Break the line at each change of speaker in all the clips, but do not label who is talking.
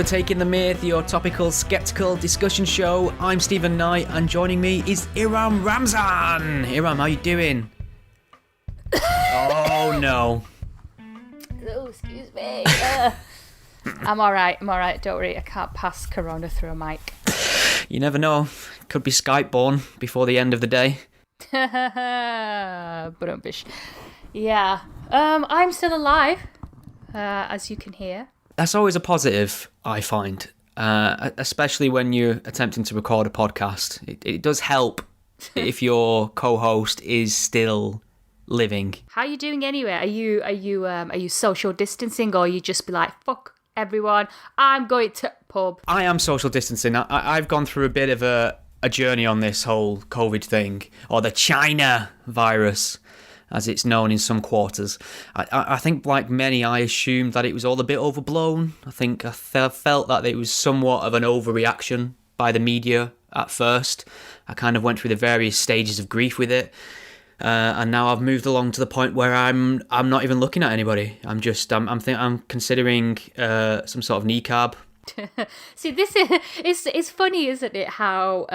to Taking the Myth, your topical, skeptical discussion show. I'm Stephen Knight, and joining me is Iram Ramzan. Iram, how you doing? Oh, no.
Oh, excuse me. I'm all right. Don't worry. I can't pass corona through a mic.
You never know. Could be Skype born before the end of the day.
Brumbish. Yeah. I'm still alive, as you can hear.
That's always a positive, I find, especially when you're attempting to record a podcast. It does help if your co-host is still living.
How are you doing anyway? Are you social distancing, or you just be like, fuck everyone, I'm going to pub?
I am social distancing. I've gone through a bit of a journey on this whole COVID thing, or the China virus, as it's known in some quarters. I think, like many, I assumed that it was all a bit overblown. I think I felt that it was somewhat of an overreaction by the media at first. I kind of went through the various stages of grief with it. And now I've moved along to the point where I'm not even looking at anybody. I'm considering some sort of niqab.
See, this is it's funny, isn't it? How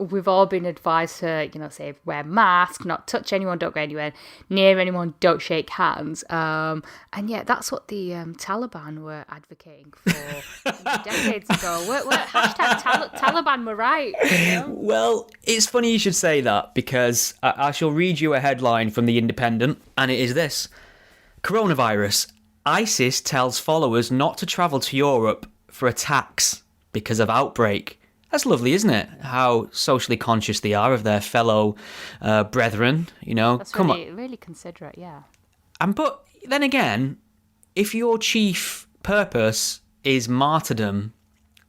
we've all been advised to, say wear masks, not touch anyone, don't go anywhere near anyone, don't shake hands. And yeah, that's what the Taliban were advocating for decades ago. Hashtag Taliban were right.
Well, it's funny you should say that, because I shall read you a headline from The Independent, and it is this: Coronavirus. ISIS tells followers not to travel to Europe for attacks because of outbreak. That's lovely, isn't it? How socially conscious they are of their fellow brethren,
That's really considerate, yeah.
But then again, if your chief purpose is martyrdom,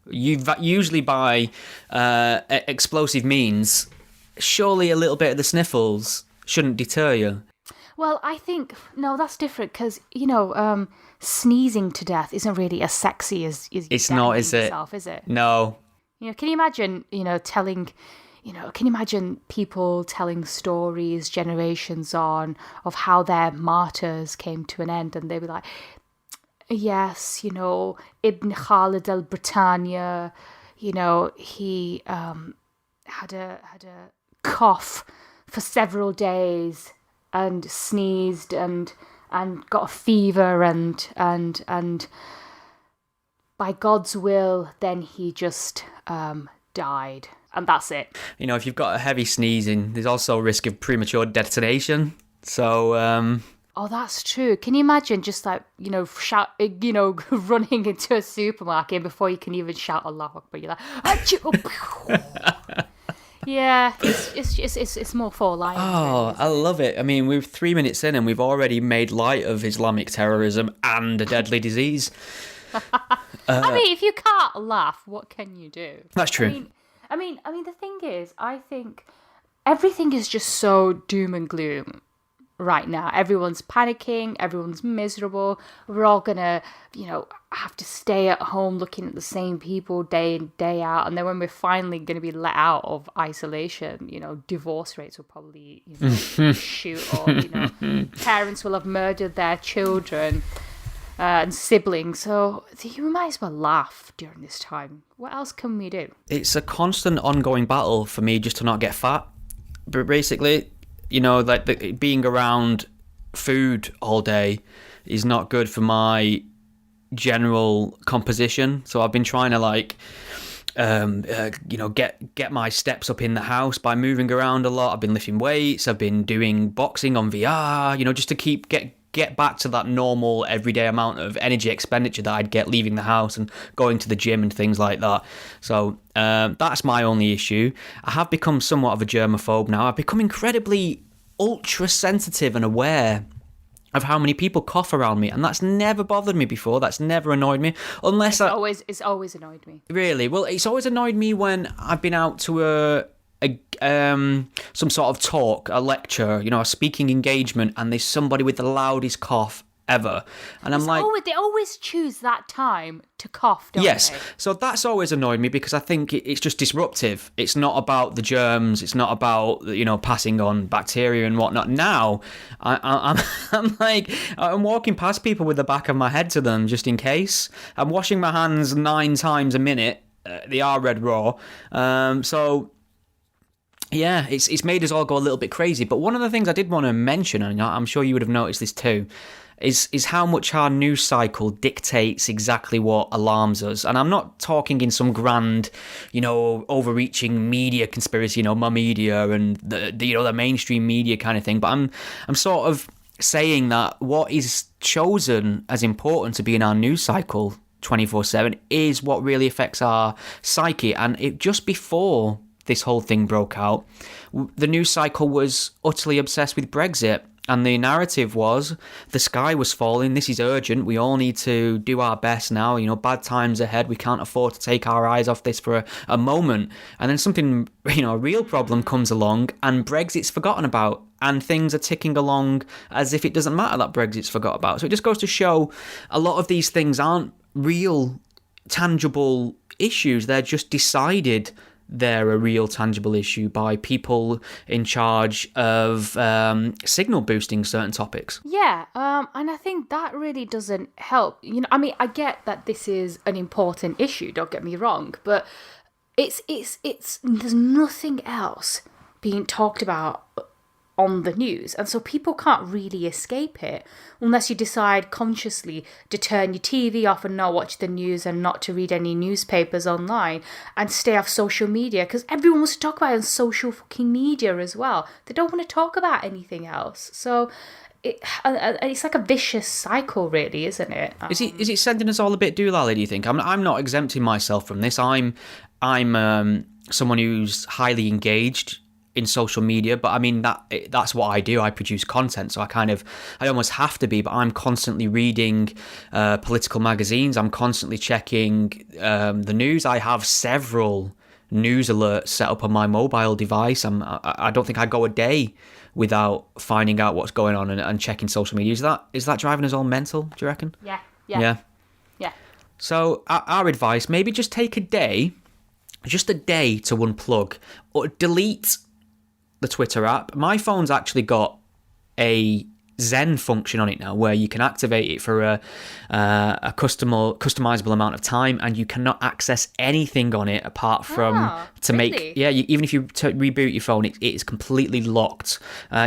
usually by explosive means, surely a little bit of the sniffles shouldn't deter you.
Well, I think, no, that's different, because, sneezing to death isn't really as sexy as
it's not, is it?
Yourself, is it?
No.
Can you imagine, can you imagine people telling stories generations on of how their martyrs came to an end, and they'd be like, yes, Ibn Khalid al-Britannia, he had a cough for several days and sneezed and got a fever and by God's will, then he just died. And that's it.
If you've got a heavy sneezing, there's also a risk of premature detonation. So,
Oh, that's true. Can you imagine just shout, running into a supermarket before you can even shout Allahu Akbar? You're like, achoo! Yeah, it's more for life.
Oh, I love it. I mean, we're 3 minutes in and we've already made light of Islamic terrorism and a deadly disease.
I mean, if you can't laugh, what can you do?
That's true.
I mean, the thing is, I think everything is just so doom and gloom right now. Everyone's panicking. Everyone's miserable. We're all gonna, have to stay at home looking at the same people day in, day out. And then when we're finally going to be let out of isolation, divorce rates will probably, shoot, or, parents will have murdered their children. And siblings, so you might as well laugh during this time. What else can we do?
It's a constant ongoing battle for me just to not get fat. But basically, being around food all day is not good for my general composition. So I've been trying to get my steps up in the house by moving around a lot. I've been lifting weights. I've been doing boxing on VR. Just to get back to that normal everyday amount of energy expenditure that I'd get leaving the house and going to the gym and things like that. So that's my only issue. I have become somewhat of a germaphobe now. I've become incredibly ultra sensitive and aware of how many people cough around me, and that's never bothered me before. That's never annoyed me, unless
it's always annoyed me.
Really? Well, it's always annoyed me when I've been out to some sort of talk, a lecture, a speaking engagement, and there's somebody with the loudest cough ever. And I'm like,
they always choose that time to cough, don't
yes.
they?
So that's always annoyed me because I think it's just disruptive. It's not about the germs. It's not about, passing on bacteria and whatnot. Now, I'm like, I'm walking past people with the back of my head to them just in case. I'm washing my hands 9 times a minute. They are red raw. So yeah, it's made us all go a little bit crazy. But one of the things I did want to mention, and I'm sure you would have noticed this too, is how much our news cycle dictates exactly what alarms us. And I'm not talking in some grand, overreaching media conspiracy, my media and the mainstream media kind of thing. But I'm sort of saying that what is chosen as important to be in our news cycle 24/7 is what really affects our psyche. And it just before this whole thing broke out, the news cycle was utterly obsessed with Brexit. And the narrative was, the sky was falling, this is urgent, we all need to do our best now, bad times ahead, we can't afford to take our eyes off this for a moment. And then something, a real problem comes along and Brexit's forgotten about. And things are ticking along as if it doesn't matter that Brexit's forgot about. So it just goes to show a lot of these things aren't real, tangible issues. They're just decided they're a real tangible issue by people in charge of signal boosting certain topics.
Yeah, and I think that really doesn't help. I get that this is an important issue, don't get me wrong, but it's there's nothing else being talked about on the news, and so people can't really escape it unless you decide consciously to turn your TV off and not watch the news and not to read any newspapers online and stay off social media, because everyone wants to talk about it on social fucking media as well. They don't want to talk about anything else. So it's like a vicious cycle, really, isn't it?
Is it sending us all a bit doolally, do you think? I'm not exempting myself from this. I'm someone who's highly engaged in social media, but I mean that's what I do. I produce content, so I almost have to be. But I'm constantly reading political magazines. I'm constantly checking the news. I have several news alerts set up on my mobile device. I don't think I go a day without finding out what's going on and checking social media. Is that driving us all mental, do you reckon?
Yeah.
So our advice, maybe just take just a day to unplug or delete the Twitter app. My phone's actually got a Zen function on it now where you can activate it for a customizable amount of time, and you cannot access anything on it apart from
really?
Even if you reboot your phone, it is completely locked.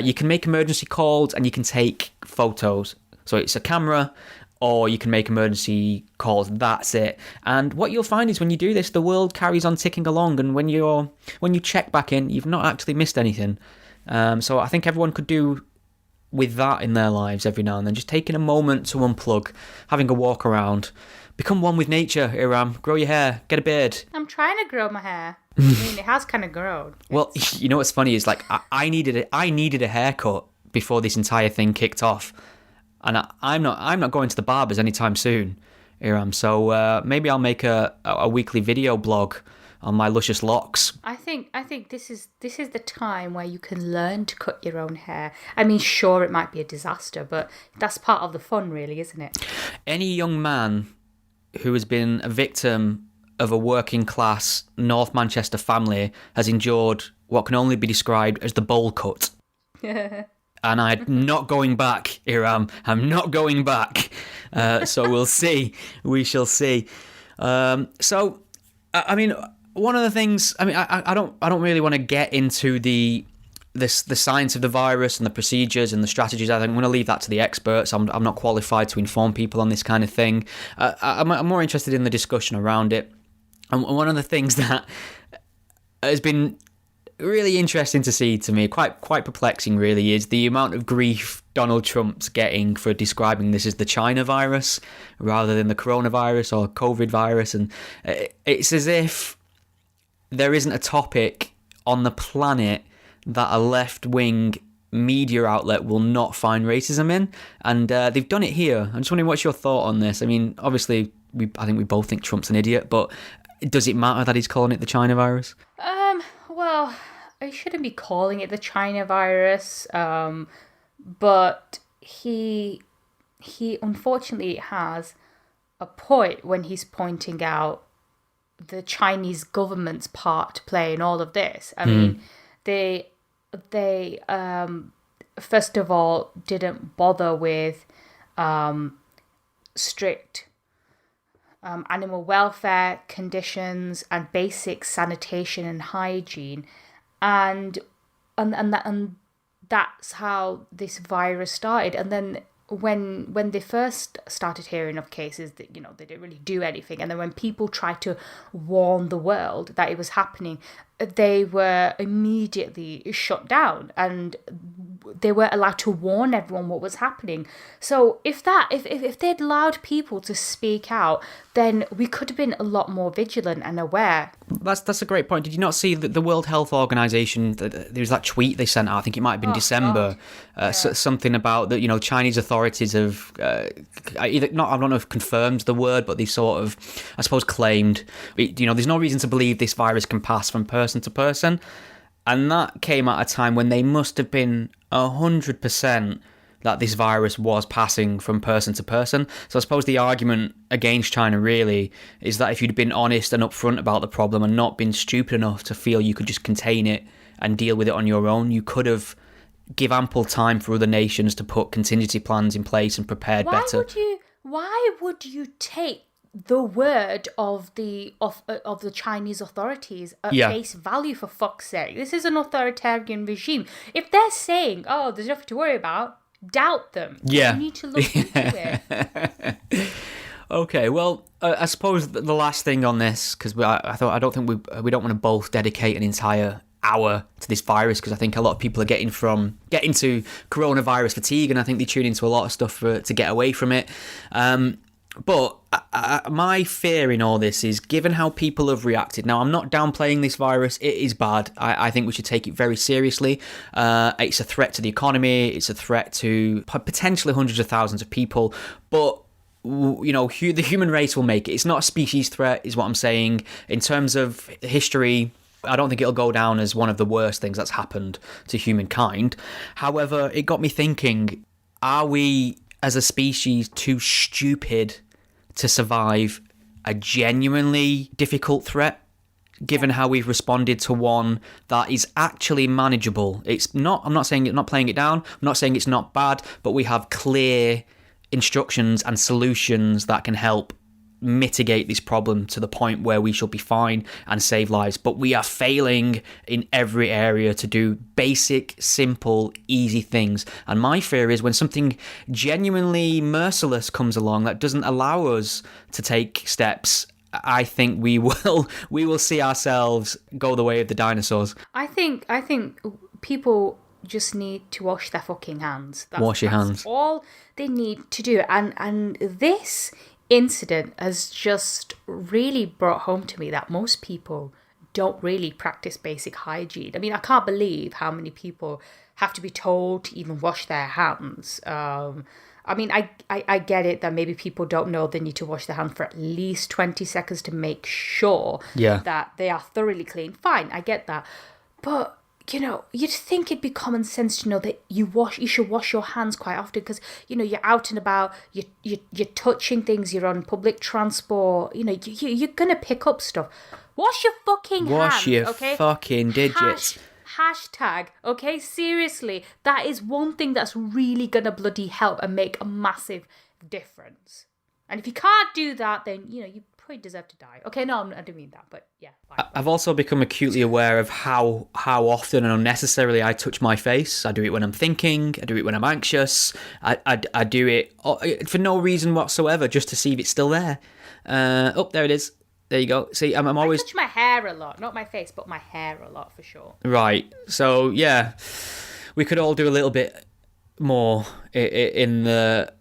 You can make emergency calls and you can take photos, so it's a camera, or you can make emergency calls. That's it. And what you'll find is when you do this, the world carries on ticking along, and when you check back in, you've not actually missed anything. So I think everyone could do with that in their lives every now and then, just taking a moment to unplug, having a walk around, become one with nature. Iram, grow your hair, get a beard.
I'm trying to grow my hair. I mean, it has kind of grown.
Well, you know what's funny is like I needed a haircut before this entire thing kicked off. And I'm not going to the barbers anytime soon, Iram. So maybe I'll make a weekly video blog on my luscious locks.
I think this is the time where you can learn to cut your own hair. I mean, sure, it might be a disaster, but that's part of the fun, really, isn't it?
Any young man who has been a victim of a working class North Manchester family has endured what can only be described as the bowl cut. And I'm not going back, Iram. I'm not going back. So we'll see. We shall see. So, I mean, one of the things. I mean, I don't really want to get into the science of the virus and the procedures and the strategies. I think I'm going to leave that to the experts. I'm not qualified to inform people on this kind of thing. I'm more interested in the discussion around it. And one of the things that has been really interesting to see to me, quite perplexing really, is the amount of grief Donald Trump's getting for describing this as the China virus rather than the coronavirus or COVID virus. And it's as if there isn't a topic on the planet that a left-wing media outlet will not find racism in, and they've done it here. I'm just wondering, what's your thought on this? I mean, obviously I think we both think Trump's an idiot, but does it matter that he's calling it the China virus?
Well, I shouldn't be calling it the China virus, but he he unfortunately has a point when he's pointing out the Chinese government's part to play in all of this. I mean, they first of all didn't bother with strict animal welfare conditions and basic sanitation and hygiene, and that's how this virus started. And then when they first started hearing of cases that, they didn't really do anything, and then when people tried to warn the world that it was happening, they were immediately shut down and they weren't allowed to warn everyone what was happening. So if they'd allowed people to speak out, then we could have been a lot more vigilant and aware.
That's a great point. Did you not see that the World Health Organization, there was that tweet they sent out, I think it might have been December, something about that, Chinese authorities have I don't know if confirmed the word, but they sort of, I suppose, claimed, there's no reason to believe this virus can pass from person to person. And that came at a time when they must have been 100% that this virus was passing from person to person. So I suppose the argument against China really is that if you'd been honest and upfront about the problem and not been stupid enough to feel you could just contain it and deal with it on your own, you could have give ample time for other nations to put contingency plans in place and prepared better.
Why would you take the word of the Chinese authorities at face value, for fuck's sake? This is an authoritarian regime. If they're saying, there's nothing to worry about, doubt them.
Yeah.
You need to look into it.
Okay, well, I suppose the last thing on this, because I don't think we don't want to both dedicate an entire hour to this virus, because I think a lot of people are getting to coronavirus fatigue, and I think they tune into a lot of stuff to get away from it. But my fear in all this is, given how people have reacted. Now, I'm not downplaying this virus. It is bad. I think we should take it very seriously. It's a threat to the economy. It's a threat to potentially hundreds of thousands of people. But the human race will make it. It's not a species threat, is what I'm saying. In terms of history, I don't think it'll go down as one of the worst things that's happened to humankind. However, it got me thinking, are we as a species too stupid to survive a genuinely difficult threat, given how we've responded to one that is actually manageable? I'm not saying not playing it down, I'm not saying it's not bad, but we have clear instructions and solutions that can help mitigate this problem to the point where we shall be fine and save lives. But we are failing in every area to do basic, simple, easy things. And my fear is when something genuinely merciless comes along that doesn't allow us to take steps, I think we will see ourselves go the way of the dinosaurs.
I think people just need to wash their fucking hands.
Wash your hands.
That's all they need to do. And this incident has just really brought home to me that most people don't really practice basic hygiene. I mean, I can't believe how many people have to be told to even wash their hands. I mean, I get it that maybe people don't know they need to wash their hands for at least 20 seconds to make sure that they are thoroughly clean. Fine, I get that. But you'd think it'd be common sense to know that you should wash your hands quite often, because you're out and about, you're touching things, you're on public transport, you're gonna pick up stuff. Wash your fucking hands.
Wash your
okay?
fucking digits.
Hashtag, okay, seriously, that is one thing that's really gonna bloody help and make a massive difference. And if you can't do that, then you probably deserve to die. Okay, no, I don't mean that, but yeah. Fine.
I've also become acutely aware of how often and unnecessarily I touch my face. I do it when I'm thinking. I do it when I'm anxious. I do it for no reason whatsoever, just to see if it's still there. There it is. There you go. See, I'm always...
I touch my hair a lot. Not my face, but my hair a lot, for sure.
Right. So, yeah, we could all do a little bit more in the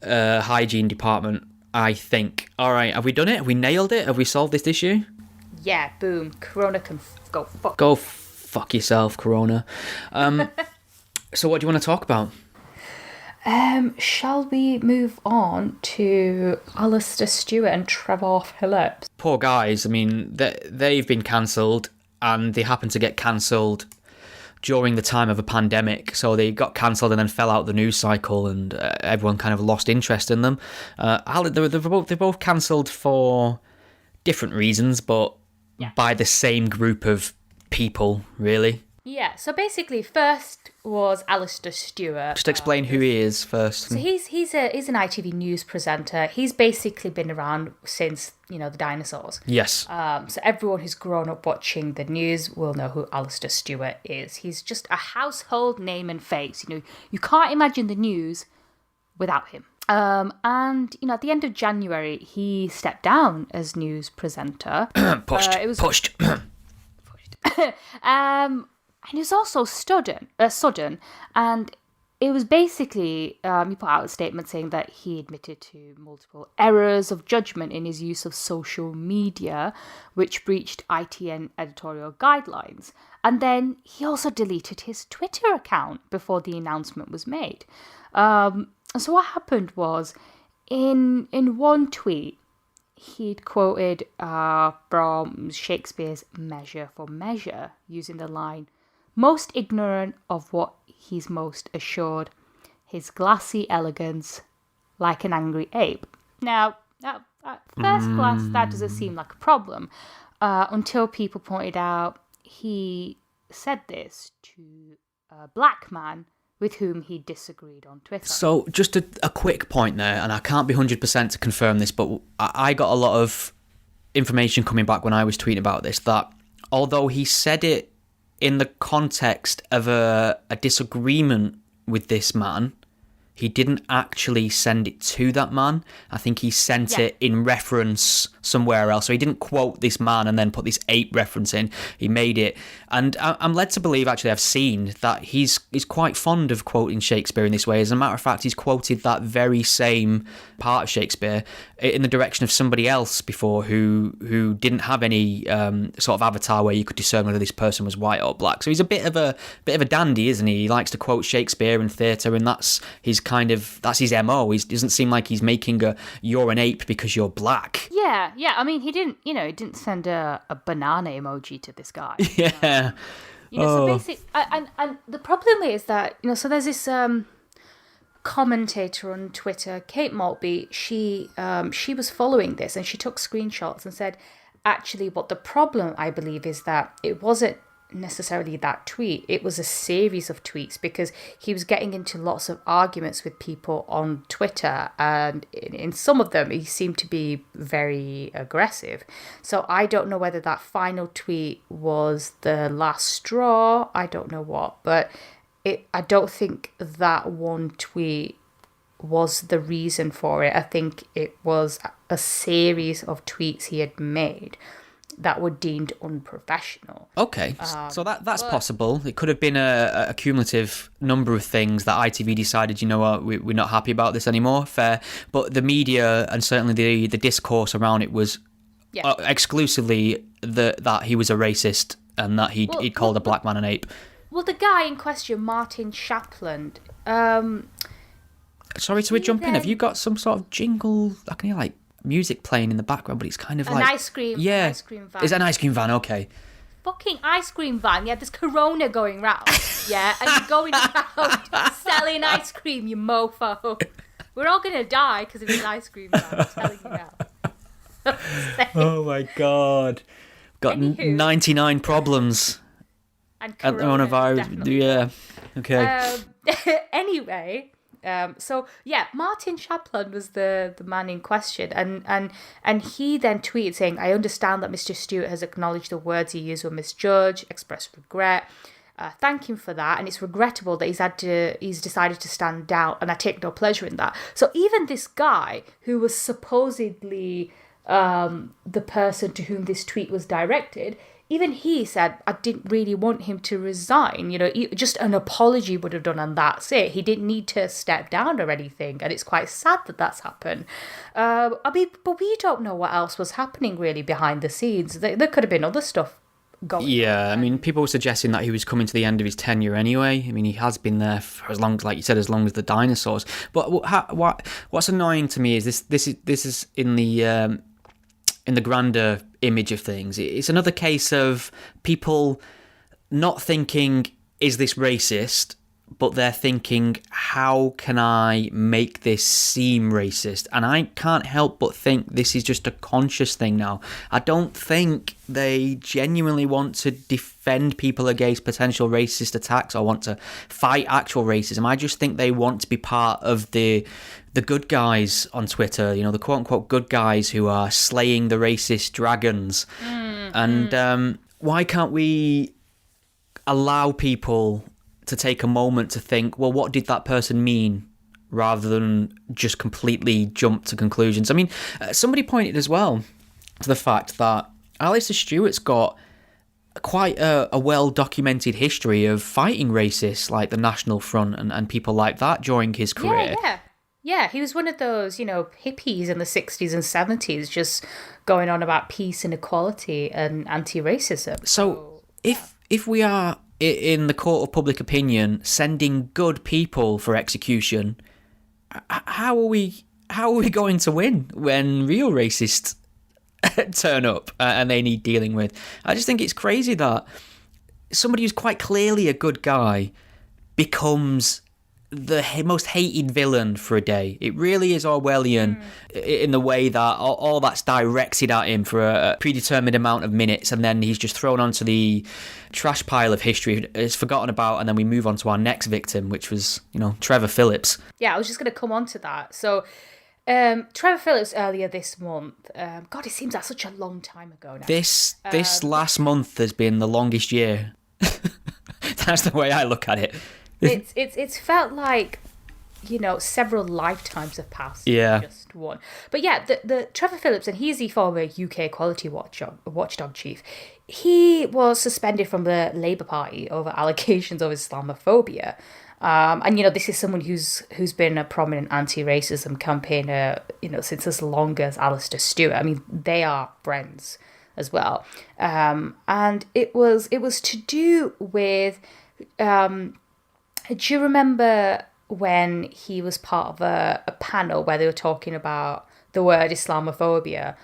hygiene department, I think. All right, have we done it? Have we nailed it? Have we solved this issue?
Yeah, boom. Corona can go fuck.
Go fuck yourself, Corona. So what do you want to talk about?
Shall we move on to Alastair Stewart and Trevor Phillips?
Poor guys. I mean, they've been cancelled, and they happen to get cancelled during the time of a pandemic, so they got cancelled and then fell out the news cycle, and everyone kind of lost interest in them. They're both cancelled for different reasons, but by the same group of people, really.
Yeah, so basically, first was Alastair Stewart.
Just explain who he is first.
So he's an ITV news presenter. He's basically been around since, the dinosaurs.
Yes.
So everyone who's grown up watching the news will know who Alastair Stewart is. He's just a household name and face. You can't imagine the news without him. And at the end of January, he stepped down as news presenter.
Pushed.
And it was also sudden, and it was basically, he put out a statement saying that he admitted to multiple errors of judgment in his use of social media, which breached ITN editorial guidelines. And then he also deleted his Twitter account before the announcement was made. So what happened was, in one tweet, he'd quoted from Shakespeare's Measure for Measure, using the line, "Most ignorant of what he's most assured, his glassy elegance, like an angry ape." Now, at first glance, that doesn't seem like a problem, until people pointed out he said this to a black man with whom he disagreed on Twitter.
So, just a quick point there, and I can't be 100% to confirm this, but I got a lot of information coming back when I was tweeting about this, that although he said it in the context of a disagreement with this man, he didn't actually send it to that man. I think he sent it in reference somewhere else. So he didn't quote this man and then put this ape reference in. He made it. And I'm led to believe, actually, I've seen that he's quite fond of quoting Shakespeare in this way. As a matter of fact, he's quoted that very same part of Shakespeare in the direction of somebody else before who didn't have any sort of avatar where you could discern whether this person was white or black. So he's a bit of a dandy, isn't he? He likes to quote Shakespeare in theatre, and that's his MO. He doesn't seem like he's making you're an ape because you're black.
Yeah. I mean, he didn't send a banana emoji to this guy.
Yeah.
So basic, and the problem is that, so there's this commentator on Twitter, Kate Maltby. She was following this, and she took screenshots and said, actually, what the problem, I believe, is that it wasn't necessarily that tweet. It was a series of tweets, because he was getting into lots of arguments with people on Twitter, and in some of them he seemed to be very aggressive. So I don't know whether that final tweet was the last straw. I don't know what, but I don't think that one tweet was the reason for it. I think it was a series of tweets he had made that were deemed unprofessional.
Okay, so that's possible. It could have been a cumulative number of things that ITV decided, we're not happy about this anymore. Fair. But the media, and certainly the discourse around it, was exclusively that he was a racist and that he'd called a black man an ape.
Well, the guy in question, Martin Shapland...
Sorry to jump in. Have you got some sort of jingle? I can hear, music playing in the background, but it's kind of
an ice cream van.
Is it an ice cream van? Okay.
Fucking ice cream van. Yeah, there's Corona going round. Yeah, and you're going around selling ice cream, you mofo. We're all gonna die because of this ice cream van. I'm telling you now.
Oh my god. Got 99 problems.
And coronavirus. Definitely.
Yeah. Okay.
Anyway. Martin Shapland was the man in question, and he then tweeted saying, "I understand that Mr. Stewart has acknowledged the words he used were misjudged, expressed regret. Thank him for that, and it's regrettable that he's decided to stand down, and I take no pleasure in that." So even this guy, who was supposedly the person to whom this tweet was directed, even he said, I didn't really want him to resign. Just an apology would have done, and that's it. He didn't need to step down or anything, and it's quite sad that that's happened. But we don't know what else was happening really behind the scenes. There could have been other stuff going on.
Yeah, I mean, people were suggesting that he was coming to the end of his tenure anyway. I mean, he has been there for as long, like you said, as long as the dinosaurs. But what's annoying to me is this is in the grander image of things. It's another case of people not thinking is this racist? But they're thinking, how can I make this seem racist? And I can't help but think this is just a conscious thing now. I don't think they genuinely want to defend people against potential racist attacks or want to fight actual racism. I just think they want to be part of the good guys on Twitter, the quote-unquote good guys who are slaying the racist dragons. And why can't we allow people to take a moment to think, well, what did that person mean, rather than just completely jump to conclusions? I mean, somebody pointed as well to the fact that Alastair Stewart's got quite a well-documented history of fighting racists like the National Front and people like that during his career.
Yeah, he was one of those, hippies in the 60s and 70s, just going on about peace and equality and anti-racism.
So if we are in the court of public opinion sending good people for execution, how are we going to win when real racists turn up and they need dealing with? I just think it's crazy that somebody who's quite clearly a good guy becomes the most hated villain for a day. It really is Orwellian in the way that all that's directed at him for a predetermined amount of minutes, and then he's just thrown onto the trash pile of history, is forgotten about, and then we move on to our next victim, which was, Trevor Phillips.
Yeah, I was just going to come on to that. So, Trevor Phillips earlier this month, God, it seems like such a long time ago now.
This last month has been the longest year. That's the way I look at it.
It's felt like, several lifetimes have passed.
Yeah.
Just one. But yeah, the Trevor Phillips, and he's the former UK Equality Watchdog chief. He was suspended from the Labour Party over allegations of Islamophobia. And this is someone who's been a prominent anti-racism campaigner, since as long as Alastair Stewart. I mean, they are friends as well. And it was to do with. Do you remember when he was part of a panel where they were talking about the word Islamophobia?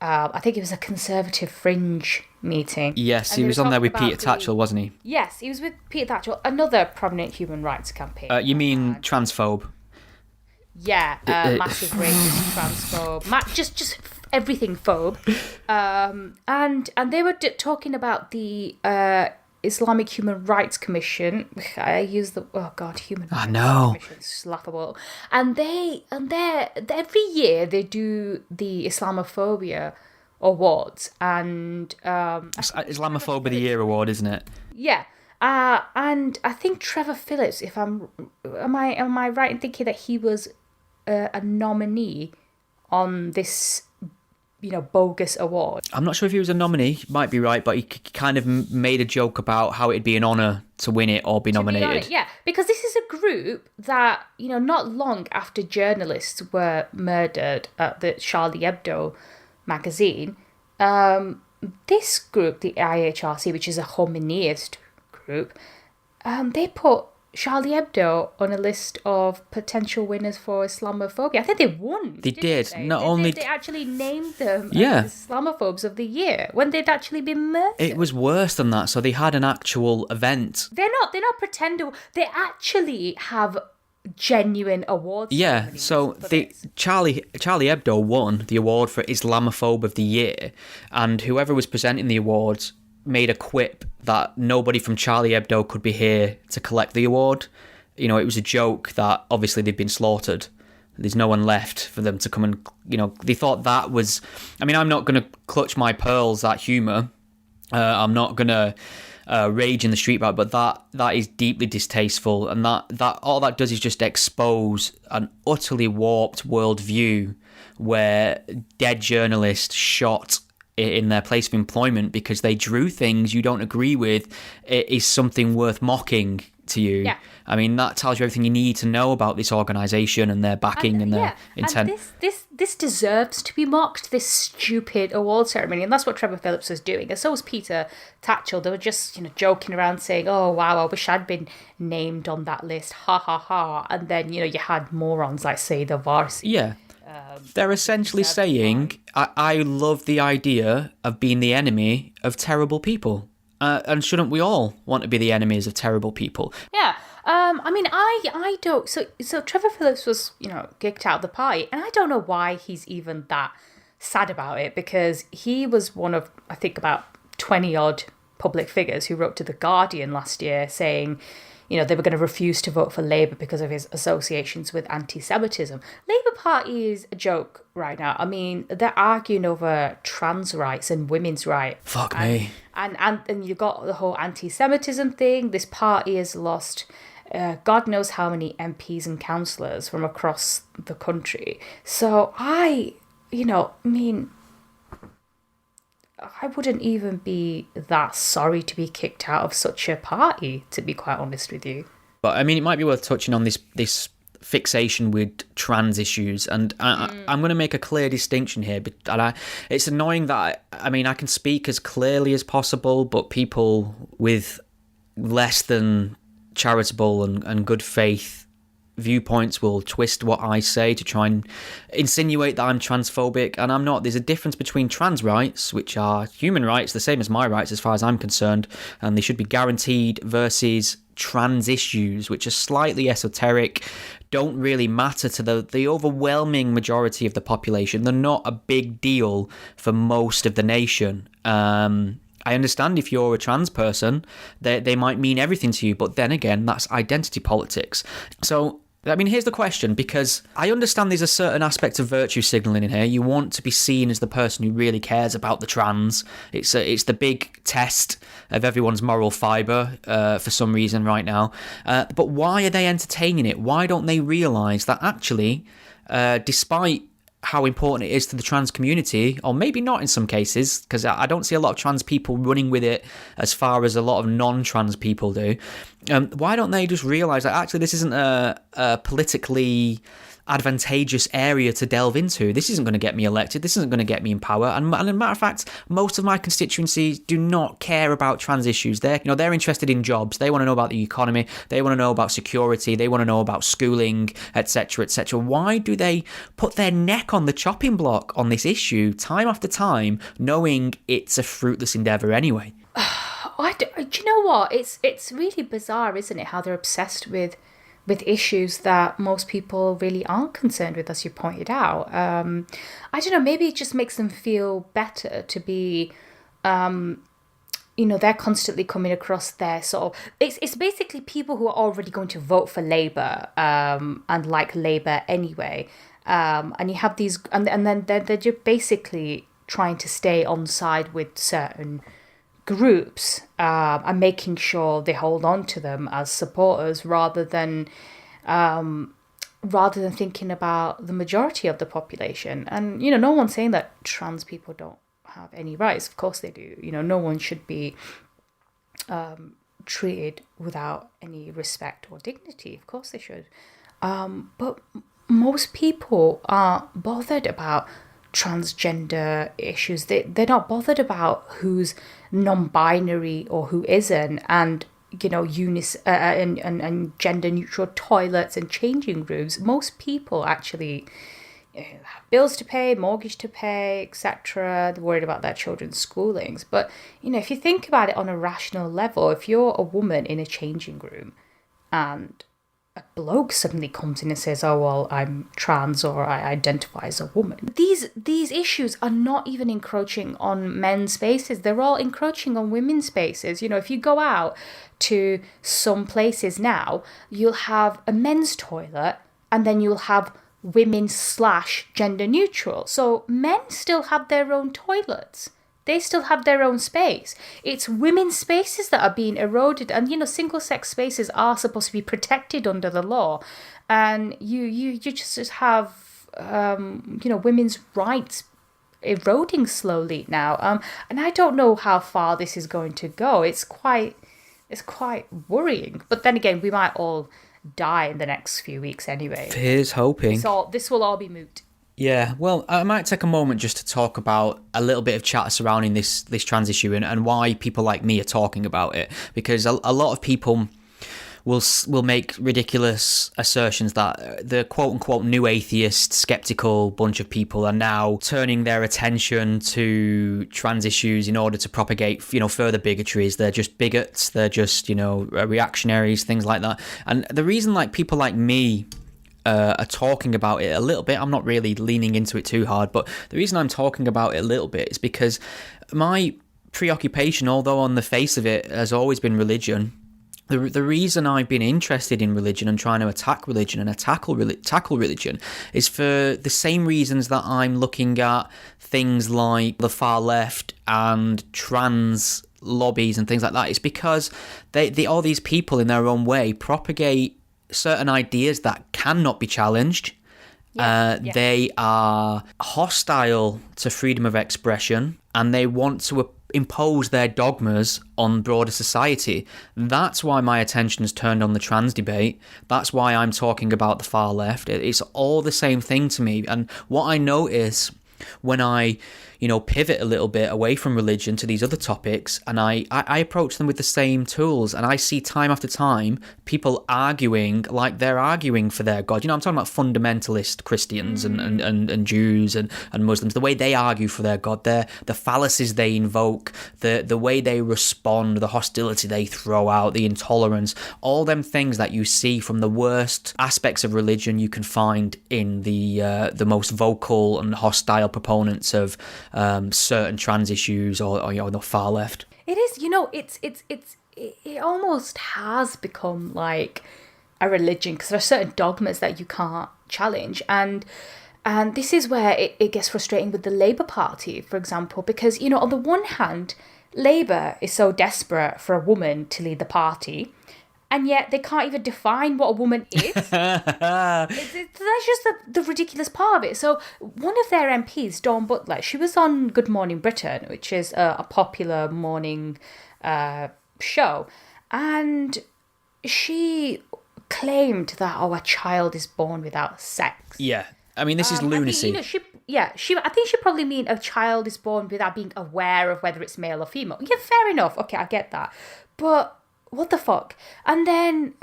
I think it was a Conservative Fringe meeting.
Yes, he was on there with Peter Tatchell, wasn't he?
Yes, he was with Peter Tatchell, another prominent human rights campaigner.
You mean transphobe?
Yeah, massive racist, transphobe, just everything phobe. And they were talking about the Islamic Human Rights Commission. I use the Human Rights Commission. It's laughable. And they every year they do the Islamophobia awards, and
Islamophobia of the Year award, isn't it?
Yeah. And I think Trevor Phillips, am I right in thinking that he was a nominee on this bogus award?
I'm not sure if he was a nominee. He might be right, but he kind of made a joke about how it'd be an honour to win it or be nominated.
Yeah, because this is a group that, not long after journalists were murdered at the Charlie Hebdo magazine, this group, the IHRC, which is a Khomeiniist group, they put Charlie Hebdo on a list of potential winners for Islamophobia. I think they won.
They did.
They actually named them as Islamophobes of the year when they'd actually been murdered.
It was worse than that. So they had an actual event.
They're not pretend. They actually have genuine awards.
Yeah. So Charlie Hebdo won the award for Islamophobe of the Year, and whoever was presenting the awards made a quip that nobody from Charlie Hebdo could be here to collect the award. It was a joke that obviously they've been slaughtered. There's no one left for them to come and, they thought that was... I mean, I'm not going to clutch my pearls at humour. I'm not going to rage in the street about it, but that is deeply distasteful, and that all that does is just expose an utterly warped worldview where dead journalists shot in their place of employment because they drew things you don't agree with is something worth mocking to you.
Yeah.
I mean, that tells you everything you need to know about this organisation and their backing and their intent.
And this deserves to be mocked, this stupid award ceremony, and that's what Trevor Phillips was doing. And so was Peter Tatchell. They were just, joking around saying, oh, wow, I wish I'd been named on that list, ha, ha, ha. And then, you had morons like, say, the Varsi.
Yeah. They're essentially saying, I love the idea of being the enemy of terrible people. And shouldn't we all want to be the enemies of terrible people?
Yeah. I mean, I don't. So Trevor Phillips was, kicked out of the party, and I don't know why he's even that sad about it, because he was one of, I think, about 20 odd public figures who wrote to The Guardian last year saying, they were going to refuse to vote for Labour because of his associations with anti-Semitism. Labour Party is a joke right now. I mean, they're arguing over trans rights and women's rights.
Fuck me.
And you've got the whole anti-Semitism thing. This party has lost God knows how many MPs and councillors from across the country. So I wouldn't even be that sorry to be kicked out of such a party, to be quite honest with you.
But I mean, it might be worth touching on this fixation with trans issues, and I'm going to make a clear distinction here. But it's annoying that I can speak as clearly as possible, but people with less than charitable and good faith viewpoints will twist what I say to try and insinuate that I'm transphobic, and I'm not. There's a difference between trans rights, which are human rights, the same as my rights as far as I'm concerned, and they should be guaranteed, versus trans issues, which are slightly esoteric, don't really matter to the overwhelming majority of the population. They're not a big deal for most of the nation. I understand if you're a trans person, they might mean everything to you, but then again, that's identity politics. So, I mean, here's the question, because I understand there's a certain aspect of virtue signalling in here. You want to be seen as the person who really cares about the trans. It's the big test of everyone's moral fibre for some reason right now. But why are they entertaining it? Why don't they realise that actually, despite how important it is to the trans community, or maybe not in some cases, because I don't see a lot of trans people running with it as far as a lot of non-trans people do. Why don't they just realise that actually this isn't a politically advantageous area to delve into? This isn't going to get me elected. This isn't going to get me in power. And as a matter of fact, most of my constituencies do not care about trans issues. They're interested in jobs. They want to know about the economy. They want to know about security. They want to know about schooling, etc., etc. Why do they put their neck on the chopping block on this issue time after time, knowing it's a fruitless endeavour anyway?
Do you know what? It's really bizarre, isn't it? How they're obsessed with issues that most people really aren't concerned with, as you pointed out. I don't know, maybe it just makes them feel better to be, they're constantly coming across their sort of... It's basically people who are already going to vote for Labour and like Labour anyway. And you have these... And then they're just basically trying to stay on side with certain groups and making sure they hold on to them as supporters rather than thinking about the majority of the population. And no one's saying that trans people don't have any rights. Of course they do. No one should be treated without any respect or dignity. Of course they should. But most people aren't bothered about transgender issues. They're not bothered about who's non-binary or who isn't, and and gender neutral toilets and changing rooms. Most people actually have bills to pay, mortgage to pay, etc. They're worried about their children's schoolings. But if you think about it on a rational level, if you're a woman in a changing room and a bloke suddenly comes in and says, oh, well, I'm trans or I identify as a woman. These issues are not even encroaching on men's spaces. They're all encroaching on women's spaces. If you go out to some places now, you'll have a men's toilet and then you'll have women/gender neutral. So men still have their own toilets. They still have their own space. It's women's spaces that are being eroded. And, single-sex spaces are supposed to be protected under the law. And you just have, women's rights eroding slowly now. And I don't know how far this is going to go. It's quite worrying. But then again, we might all die in the next few weeks anyway.
Here's hoping.
So this will all be moot.
Yeah, well, I might take a moment just to talk about a little bit of chatter surrounding this trans issue and why people like me are talking about it. Because a lot of people will make ridiculous assertions that the quote-unquote new atheist, skeptical bunch of people are now turning their attention to trans issues in order to propagate, further bigotries. They're just bigots. They're just, reactionaries, things like that. And the reason, people like me are talking about it a little bit, I'm not really leaning into it too hard, but the reason I'm talking about it a little bit is because my preoccupation, although on the face of it, has always been religion. The reason I've been interested in religion and trying to attack religion and tackle religion is for the same reasons that I'm looking at things like the far left and trans lobbies and things like that. It's because they all these people in their own way propagate certain ideas that cannot be challenged. They are hostile to freedom of expression, and they want to impose their dogmas on broader society. That's why my attention is turned on the trans debate. That's why I'm talking about the far left. It's all the same thing to me. And what I notice when I pivot a little bit away from religion to these other topics, and I approach them with the same tools, and I see time after time people arguing like they're arguing for their God. I'm talking about fundamentalist Christians and Jews and Muslims, the way they argue for their God, the fallacies they invoke, the way they respond, the hostility they throw out, the intolerance, all them things that you see from the worst aspects of religion you can find in the most vocal and hostile proponents of certain trans issues or the far left.
It is, it almost has become like a religion, because there are certain dogmas that you can't challenge, and this is where it gets frustrating with the Labour Party, for example, because on the one hand, Labour is so desperate for a woman to lead the party, and yet they can't even define what a woman is. That's just the ridiculous part of it. So one of their MPs, Dawn Butler, she was on Good Morning Britain, which is a popular morning show, and she claimed that, a child is born without sex.
Yeah. I mean, this is lunacy.
I think she probably mean a child is born without being aware of whether it's male or female. Yeah, fair enough. Okay, I get that. But what the fuck? And then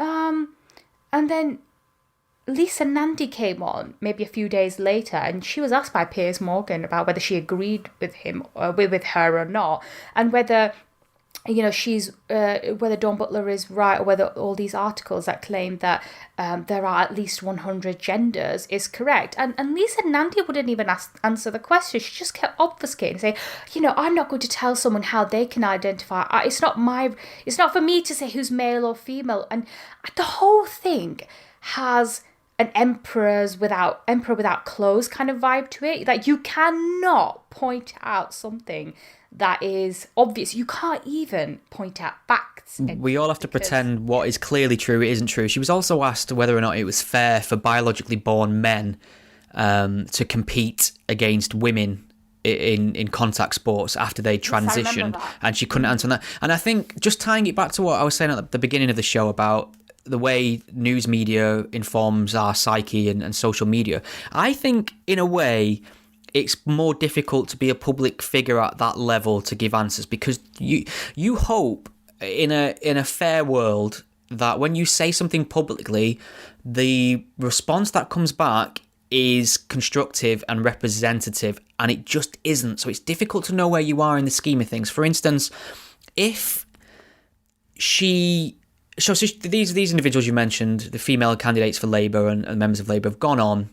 Lisa Nandy came on maybe a few days later, and she was asked by Piers Morgan about whether she agreed with him with her or not, and whether whether Dawn Butler is right, or whether all these articles that claim that there are at least 100 genders is correct. And Lisa Nandy wouldn't even answer the question. She just kept obfuscating, saying, I'm not going to tell someone how they can identify. It's not for me to say who's male or female. And the whole thing has an emperor without clothes kind of vibe to it. Like, you cannot point out something that is obvious. You can't even point out facts.
We all have to pretend what is clearly true isn't true. She was also asked whether or not it was fair for biologically born men to compete against women in contact sports after they transitioned, and she couldn't answer that. And I think, just tying it back to what I was saying at the beginning of the show about the way news media informs our psyche and social media, I think in a way it's more difficult to be a public figure at that level to give answers, because you hope in a fair world that when you say something publicly, the response that comes back is constructive and representative, and it just isn't. So it's difficult to know where you are in the scheme of things. For instance, if these individuals you mentioned, the female candidates for Labour and members of Labour, have gone on,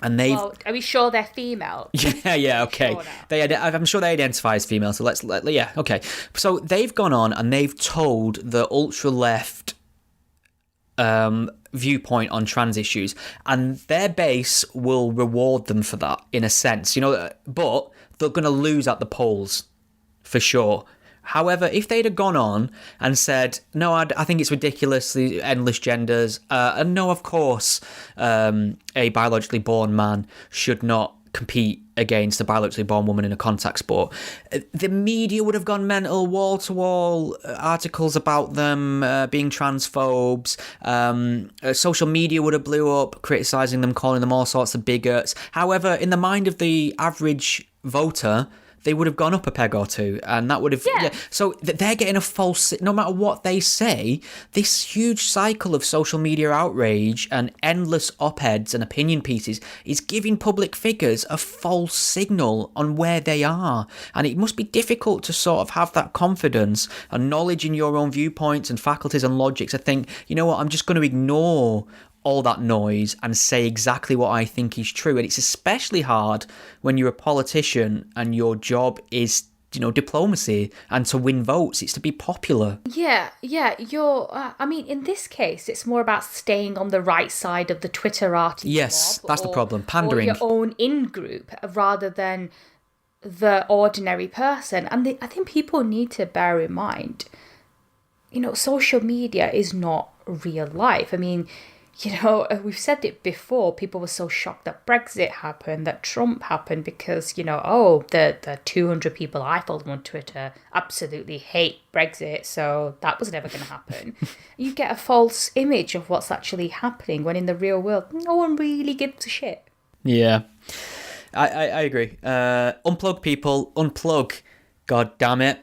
and they've...
Well, are we sure they're female?
Yeah, okay. Sure, I'm sure they identify as female, so okay. So they've gone on and they've told the ultra-left viewpoint on trans issues, and their base will reward them for that, in a sense, but they're going to lose at the polls, for sure. However, if they'd have gone on and said, no, I think it's ridiculous, the endless genders, and no, of course, a biologically born man should not compete against a biologically born woman in a contact sport, the media would have gone mental, wall-to-wall articles about them being transphobes, social media would have blew up, criticising them, calling them all sorts of bigots. However, in the mind of the average voter, they would have gone up a peg or two, and that would have...
Yeah.
So they're getting a false... No matter what they say, this huge cycle of social media outrage and endless op-eds and opinion pieces is giving public figures a false signal on where they are. And it must be difficult to sort of have that confidence and knowledge in your own viewpoints and faculties and logics to think, you know what, I'm just going to ignore all that noise and say exactly what I think is true. And it's especially hard when you're a politician and your job is, diplomacy and to win votes. It's to be popular.
Yeah. I mean, in this case, it's more about staying on the right side of the Twitter article.
Yes, that's the problem. Pandering.
Or your own in-group rather than the ordinary person. And I think people need to bear in mind, social media is not real life. I mean, we've said it before, people were so shocked that Brexit happened, that Trump happened because, the 200 people I follow on Twitter absolutely hate Brexit, so that was never going to happen. You get a false image of what's actually happening when in the real world, no one really gives a shit.
Yeah, I agree. Unplug, people, unplug. God damn it.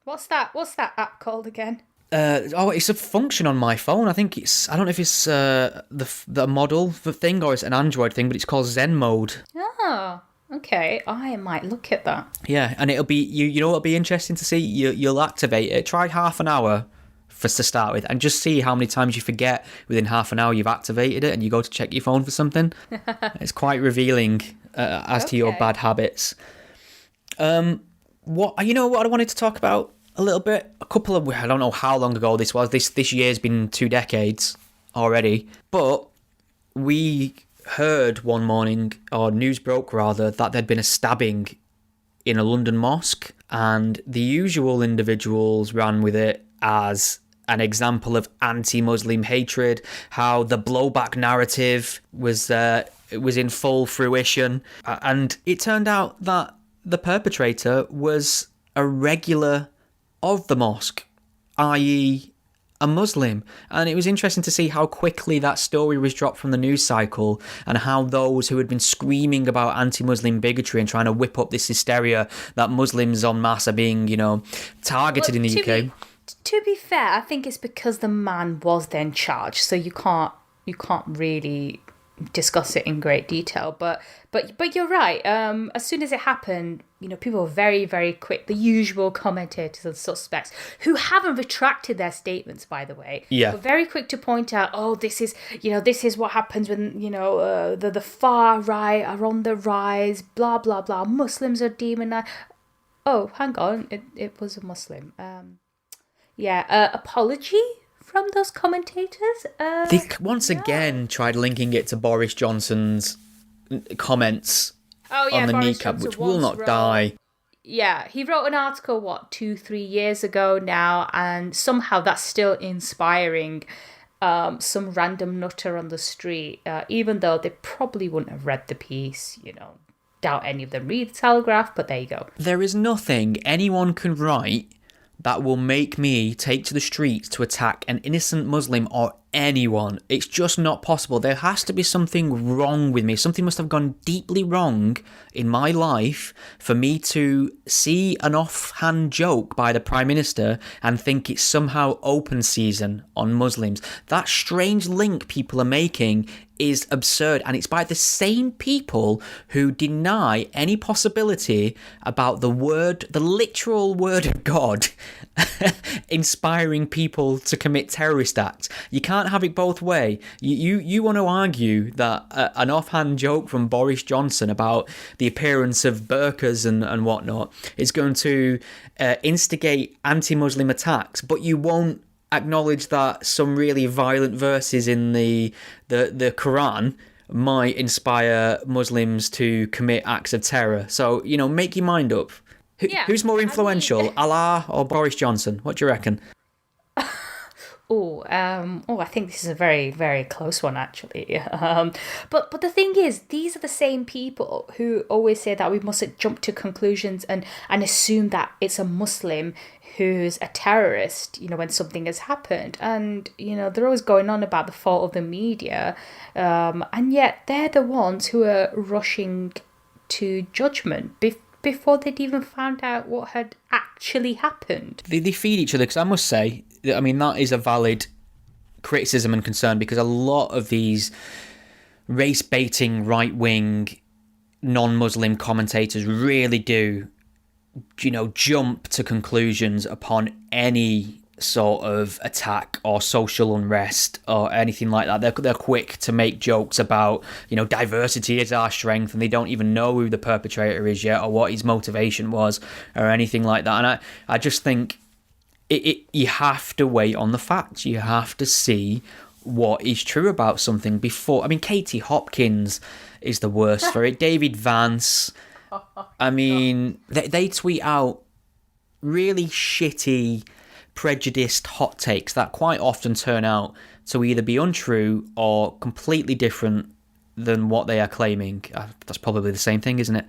What's that app called again?
It's a function on my phone. I think I don't know if it's the model the thing or it's an Android thing, but it's called Zen Mode.
Oh, okay. I might look at that.
Yeah, and it'll be you know what'll be interesting to see. You'll activate it. Try half an hour to start with, and just see how many times you forget within half an hour you've activated it, and you go to check your phone for something. It's quite revealing as to your bad habits. What I wanted to talk about a little bit. I don't know how long ago this was. This year's been 2 decades already. But we heard one morning, or news broke rather, that there'd been a stabbing in a London mosque. And the usual individuals ran with it as an example of anti-Muslim hatred, how the blowback narrative was in full fruition. And it turned out that the perpetrator was a regular of the mosque, i.e. a Muslim. And it was interesting to see how quickly that story was dropped from the news cycle, and how those who had been screaming about anti-Muslim bigotry and trying to whip up this hysteria that Muslims en masse are being, targeted in the UK.
To be fair, I think it's because the man was then charged, so you can't really discuss it in great detail. But you're right. As soon as it happened, people were very, very quick. The usual commentators and suspects who haven't retracted their statements, by the way, were very quick to point out, oh, this is what happens when the far right are on the rise. Blah blah blah. Muslims are demonized. Oh, hang on, it was a Muslim. Apology from those commentators.
They once again tried linking it to Boris Johnson's comments on the
Boris
kneecap,
Johnson
which will not die.
Yeah, he wrote an article, 2-3 years ago now, and somehow that's still inspiring some random nutter on the street, even though they probably wouldn't have read the piece, doubt any of them read the Telegraph, but there you go.
There is nothing anyone can write that will make me take to the streets to attack an innocent Muslim or anyone. It's just not possible. There has to be something wrong with me. Something must have gone deeply wrong in my life for me to see an offhand joke by the Prime Minister and think it's somehow open season on Muslims. That strange link people are making is absurd, and it's by the same people who deny any possibility about the literal word of God inspiring people to commit terrorist acts. You can't have it both ways. You want to argue that an offhand joke from Boris Johnson about the appearance of burqas and whatnot is going to instigate anti-Muslim attacks, but you won't acknowledge that some really violent verses in the Quran might inspire Muslims to commit acts of terror. So, make your mind up. Who's more influential, Allah or Boris Johnson? What do you reckon?
I think this is a very, very close one, actually. But the thing is, these are the same people who always say that we mustn't jump to conclusions and assume that it's a Muslim who's a terrorist, when something has happened. And, they're always going on about the fault of the media. And yet they're the ones who are rushing to judgment before they'd even found out what had actually happened.
They feed each other, because I must say, I mean, that is a valid criticism and concern, because a lot of these race-baiting right-wing non-Muslim commentators really do, jump to conclusions upon any sort of attack or social unrest or anything like that. They're quick to make jokes about, diversity is our strength, and they don't even know who the perpetrator is yet or what his motivation was or anything like that. And I just think you have to wait on the facts. You have to see what is true about something before. I mean, Katie Hopkins is the worst for it. David Vance. I mean, they tweet out really shitty, prejudiced hot takes that quite often turn out to either be untrue or completely different than what they are claiming. That's probably the same thing, isn't it?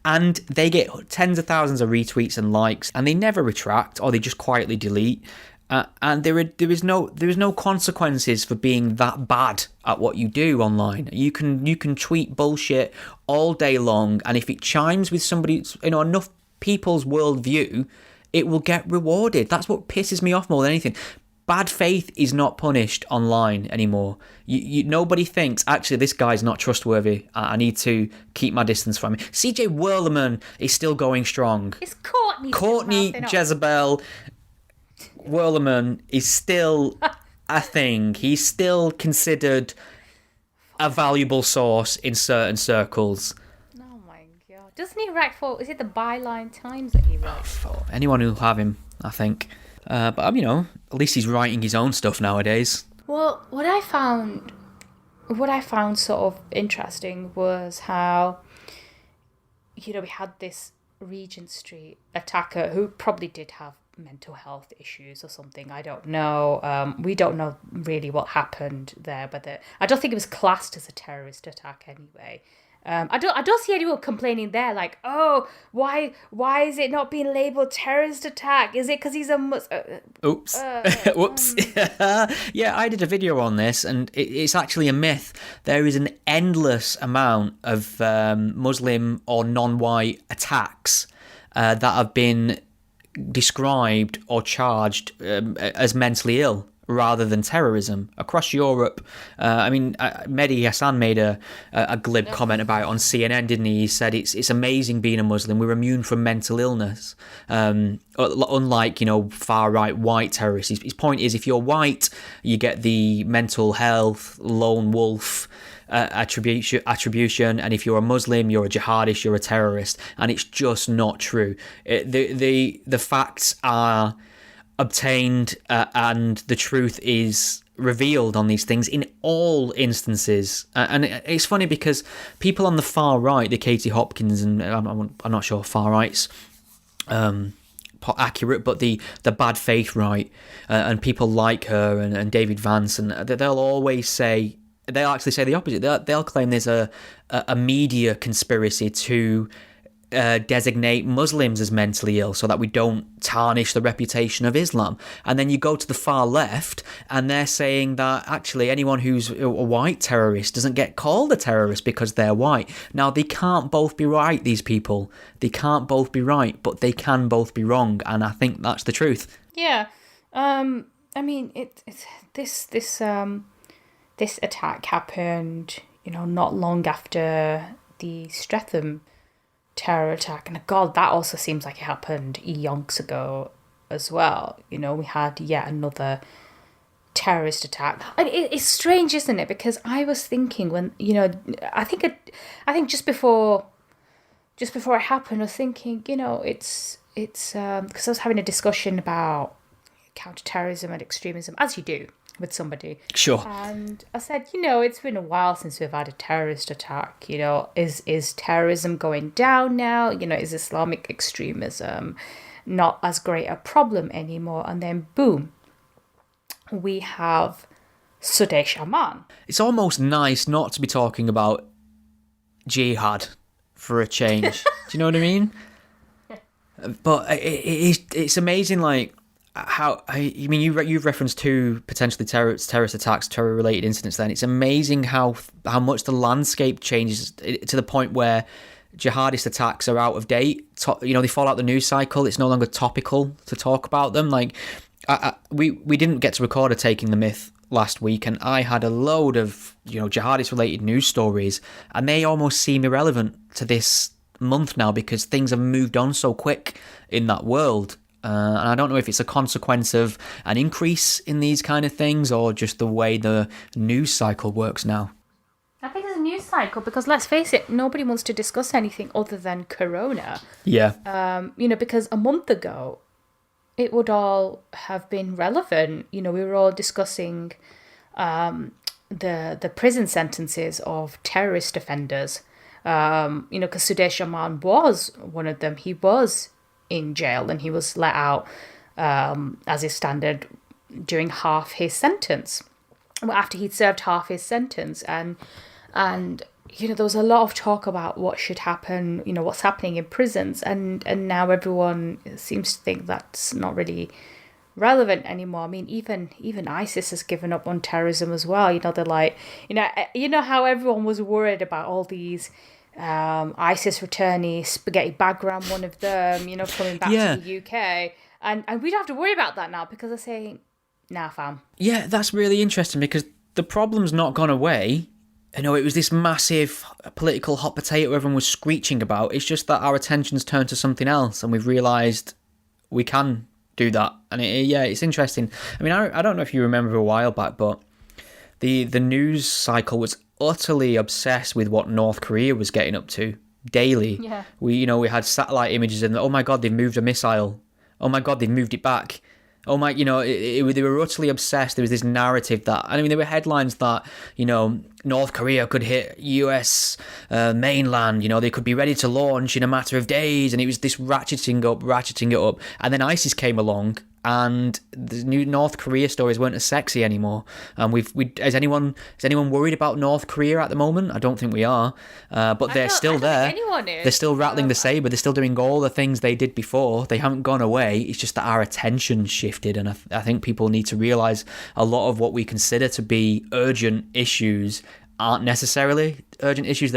And they get tens of thousands of retweets and likes, and they never retract, or they just quietly delete. And there is no consequences for being that bad at what you do online. You can tweet bullshit all day long, and if it chimes with somebody, enough people's worldview, it will get rewarded. That's what pisses me off more than anything. Bad faith is not punished online anymore. Nobody thinks, actually, this guy's not trustworthy. I need to keep my distance from him. CJ Whirleman is still going strong.
Is Courtney
Jezebel Whirleman is still a thing. He's still considered a valuable source in certain circles.
Oh my god. Doesn't he write for, is it the Byline Times that he writes for?
Anyone who'll have him, I think. But, at least he's writing his own stuff nowadays.
Well, what I found sort of interesting was how, we had this Regent Street attacker who probably did have mental health issues or something. I don't know. We don't know really what happened there, but I don't think it was classed as a terrorist attack anyway. I don't see anyone complaining there, like, oh, why is it not being labelled terrorist attack? Is it because he's a
Oops. Whoops. Yeah, I did a video on this, and it's actually a myth. There is an endless amount of Muslim or non-white attacks that have been described or charged as mentally ill rather than terrorism across Europe. Mehdi Hassan made a glib comment about it on CNN, didn't he? He said it's amazing being a Muslim. We're immune from mental illness, unlike far right white terrorists. His point is, if you're white, you get the mental health lone wolf attribution, and if you're a Muslim, you're a jihadist, you're a terrorist, and it's just not true. The facts are obtained, and the truth is revealed on these things in all instances. And it's funny because people on the far right, the Katie Hopkins, and I'm not sure far right's accurate, but the bad faith right, and people like her and David Vance, and they'll actually say the opposite. They'll claim there's a media conspiracy to designate Muslims as mentally ill so that we don't tarnish the reputation of Islam. And then you go to the far left and they're saying that actually anyone who's a white terrorist doesn't get called a terrorist because they're white. Now, they can't both be right, these people. They can't both be right, but they can both be wrong, and I think that's the truth.
Yeah. This attack happened, not long after the Streatham terror attack, and God, that also seems like it happened yonks ago as well. We had yet another terrorist attack. And it's strange, isn't it? Because I was thinking when I think just before it happened, I was thinking, it's because I was having a discussion about counter-terrorism and extremism, as you do with somebody.
Sure.
And I said, it's been a while since we've had a terrorist attack. Is terrorism going down now? Is Islamic extremism not as great a problem anymore? And then boom, we have Sudesh Aman.
It's almost nice not to be talking about jihad for a change. Do you know what I mean? But it's amazing, like, you've referenced two potentially terrorist attacks, terror-related incidents. Then it's amazing how much the landscape changes to the point where jihadist attacks are out of date. They fall out the news cycle. It's no longer topical to talk about them. Like, we didn't get to record a Taking the Myth last week, and I had a load of jihadist related news stories, and they almost seem irrelevant to this month now because things have moved on so quick in that world. And I don't know if it's a consequence of an increase in these kind of things or just the way the news cycle works now.
I think it's a news cycle because, let's face it, nobody wants to discuss anything other than Corona.
Yeah.
Because a month ago, it would all have been relevant. We were all discussing the prison sentences of terrorist offenders. Because Sudesh Aman was one of them. He was in jail and he was let out as is standard during half his sentence. After he'd served half his sentence, and there was a lot of talk about what should happen, what's happening in prisons, and now everyone seems to think that's not really relevant anymore. I mean, even ISIS has given up on terrorism as well. They're like, how everyone was worried about all these ISIS returnees, Spaghetti Bagram, one of them, coming back to the UK, and we don't have to worry about that now because they're saying, nah, fam.
Yeah, that's really interesting because the problem's not gone away. It was this massive political hot potato everyone was screeching about. It's just that our attention's turned to something else and we've realised we can do that. And it's interesting. I mean, I don't know if you remember a while back, but the news cycle was utterly obsessed with what North Korea was getting up to daily.
Yeah.
We had satellite images and, oh my God, they've moved a missile. Oh my God, they've moved it back. Oh my, they were utterly obsessed. There was this narrative that, there were headlines that, North Korea could hit US mainland, they could be ready to launch in a matter of days. And it was this ratcheting it up. And then ISIS came along and the new North Korea stories weren't as sexy anymore. And is anyone worried about North Korea at the moment? I don't think we are. But they're still there. They're still rattling the saber. They're still doing all the things they did before. They haven't gone away. It's just that our attention shifted. And I think people need to realise a lot of what we consider to be urgent issues aren't necessarily urgent issues.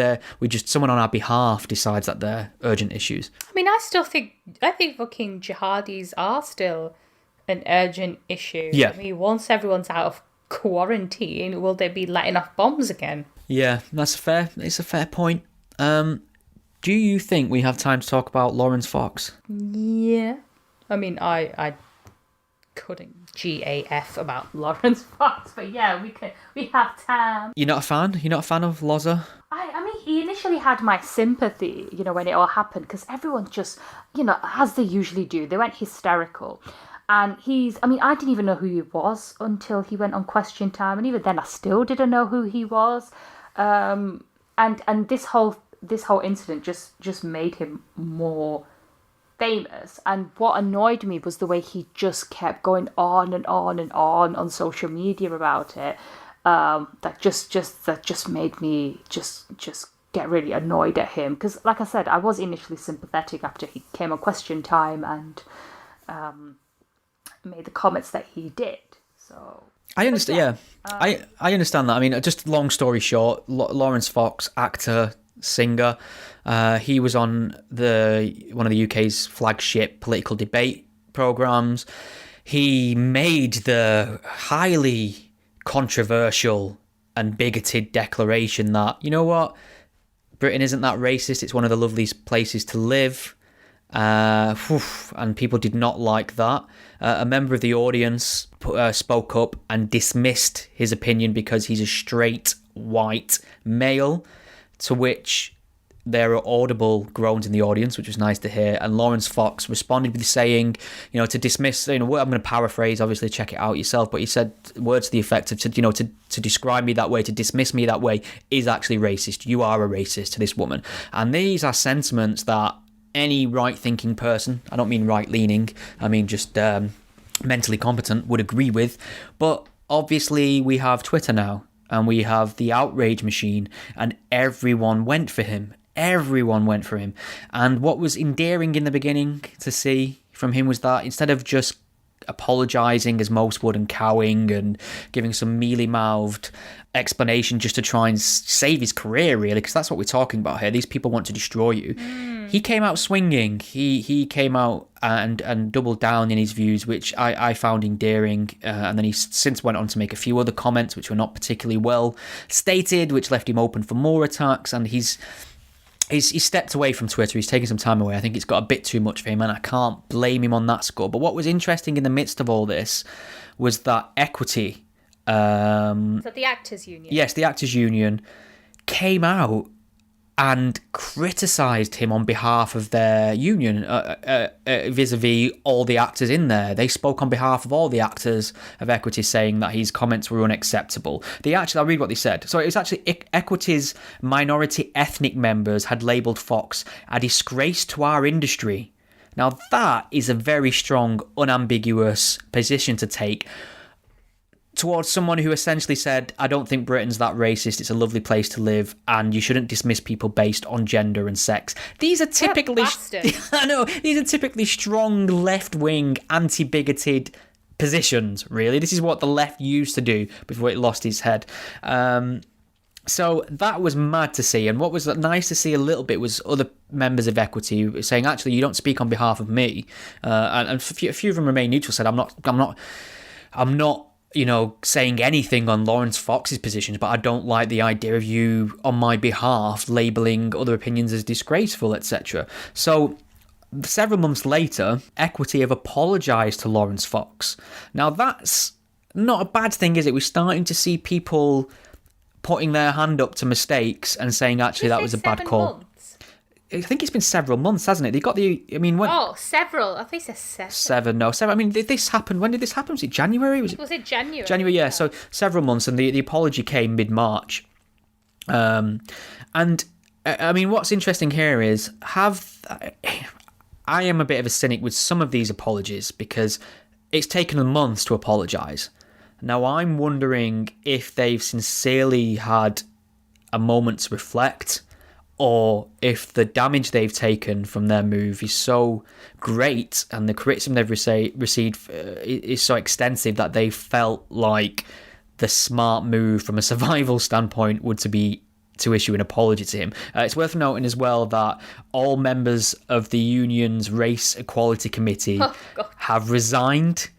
Someone on our behalf decides that they're urgent issues.
I mean, I think fucking jihadis are still an urgent issue.
Yeah.
I mean, once everyone's out of quarantine, will they be letting off bombs again?
Yeah, it's a fair point. Do you think we have time to talk about Laurence Fox?
Yeah. I mean, I couldn't GAF about Laurence Fox, but yeah, we have time.
You're not a fan? You're not a fan of Loza?
I mean, he initially had my sympathy, when it all happened, because everyone just, as they usually do, they went hysterical. And I didn't even know who he was until he went on Question Time, and even then I still didn't know who he was. And this whole incident just made him more famous. And what annoyed me was the way he just kept going on and on and on social media about it. That just made me just get really annoyed at him, because like I said, I was initially sympathetic after he came on Question Time and made the comments that he did. So
I understand. Yeah, I understand that. I mean, just long story short, Laurence Fox, actor, singer, he was on one of the UK's flagship political debate programs. He made the highly controversial and bigoted declaration that, Britain isn't that racist, it's one of the loveliest places to live. And people did not like that. A member of the audience spoke up and dismissed his opinion because he's a straight white male, to which there are audible groans in the audience, which was nice to hear. And Laurence Fox responded with saying, to dismiss, I'm going to paraphrase, obviously check it out yourself, but he said words to the effect of, to describe me that way, to dismiss me that way is actually racist. You are a racist to this woman. And these are sentiments that any right-thinking person, I don't mean right-leaning, I mean just mentally competent, would agree with. But obviously we have Twitter now, and we have the outrage machine, and everyone went for him. Everyone went for him. And what was endearing in the beginning to see from him was that instead of just apologising as most would and cowing and giving some mealy-mouthed explanation just to try and save his career, really, because that's what we're talking about here. These people want to destroy you. He came out swinging. He came out and doubled down in his views, which I found endearing. And then he since went on to make a few other comments which were not particularly well stated, which left him open for more attacks. And he's stepped away from Twitter. He's taken some time away. I think it's got a bit too much for him, and I can't blame him on that score. But what was interesting in the midst of all this was that Equity...
Is that the Actors Union?
Yes, the Actors Union came out and criticised him on behalf of their union, vis-a-vis all the actors in there. They spoke on behalf of all the actors of Equity, saying that his comments were unacceptable. I'll read what they said. So it was actually Equity's minority ethnic members had labelled Fox a disgrace to our industry. Now that is a very strong, unambiguous position to take towards someone who essentially said, I don't think Britain's that racist, it's a lovely place to live, and you shouldn't dismiss people based on gender and sex. These are typically... I know, these are typically strong, left-wing, anti-bigoted positions, really. This is what the left used to do before it lost its head. So that was mad to see, and what was nice to see a little bit was other members of Equity saying, actually, you don't speak on behalf of me. And a few of them remain neutral, said, I'm not saying anything on Laurence Fox's positions, but I don't like the idea of you, on my behalf, labelling other opinions as disgraceful, etc. So, several months later, Equity have apologised to Laurence Fox. Now, that's not a bad thing, is it? We're starting to see people putting their hand up to mistakes and saying, actually, that was a bad call.
Months?
I think it's been several months, hasn't it? They got
several. I think it's 7.
7. I mean, this happened. When did this happen? Was it January?
Was it January?
January, yeah. So several months, and the apology came mid-March. And I mean, what's interesting here is I am a bit of a cynic with some of these apologies because it's taken them months to apologise. Now, I'm wondering if they've sincerely had a moment to reflect, or if the damage they've taken from their move is so great and the criticism they've received is so extensive that they felt like the smart move from a survival standpoint would be to issue an apology to him. It's worth noting as well that all members of the union's Race Equality Committee have resigned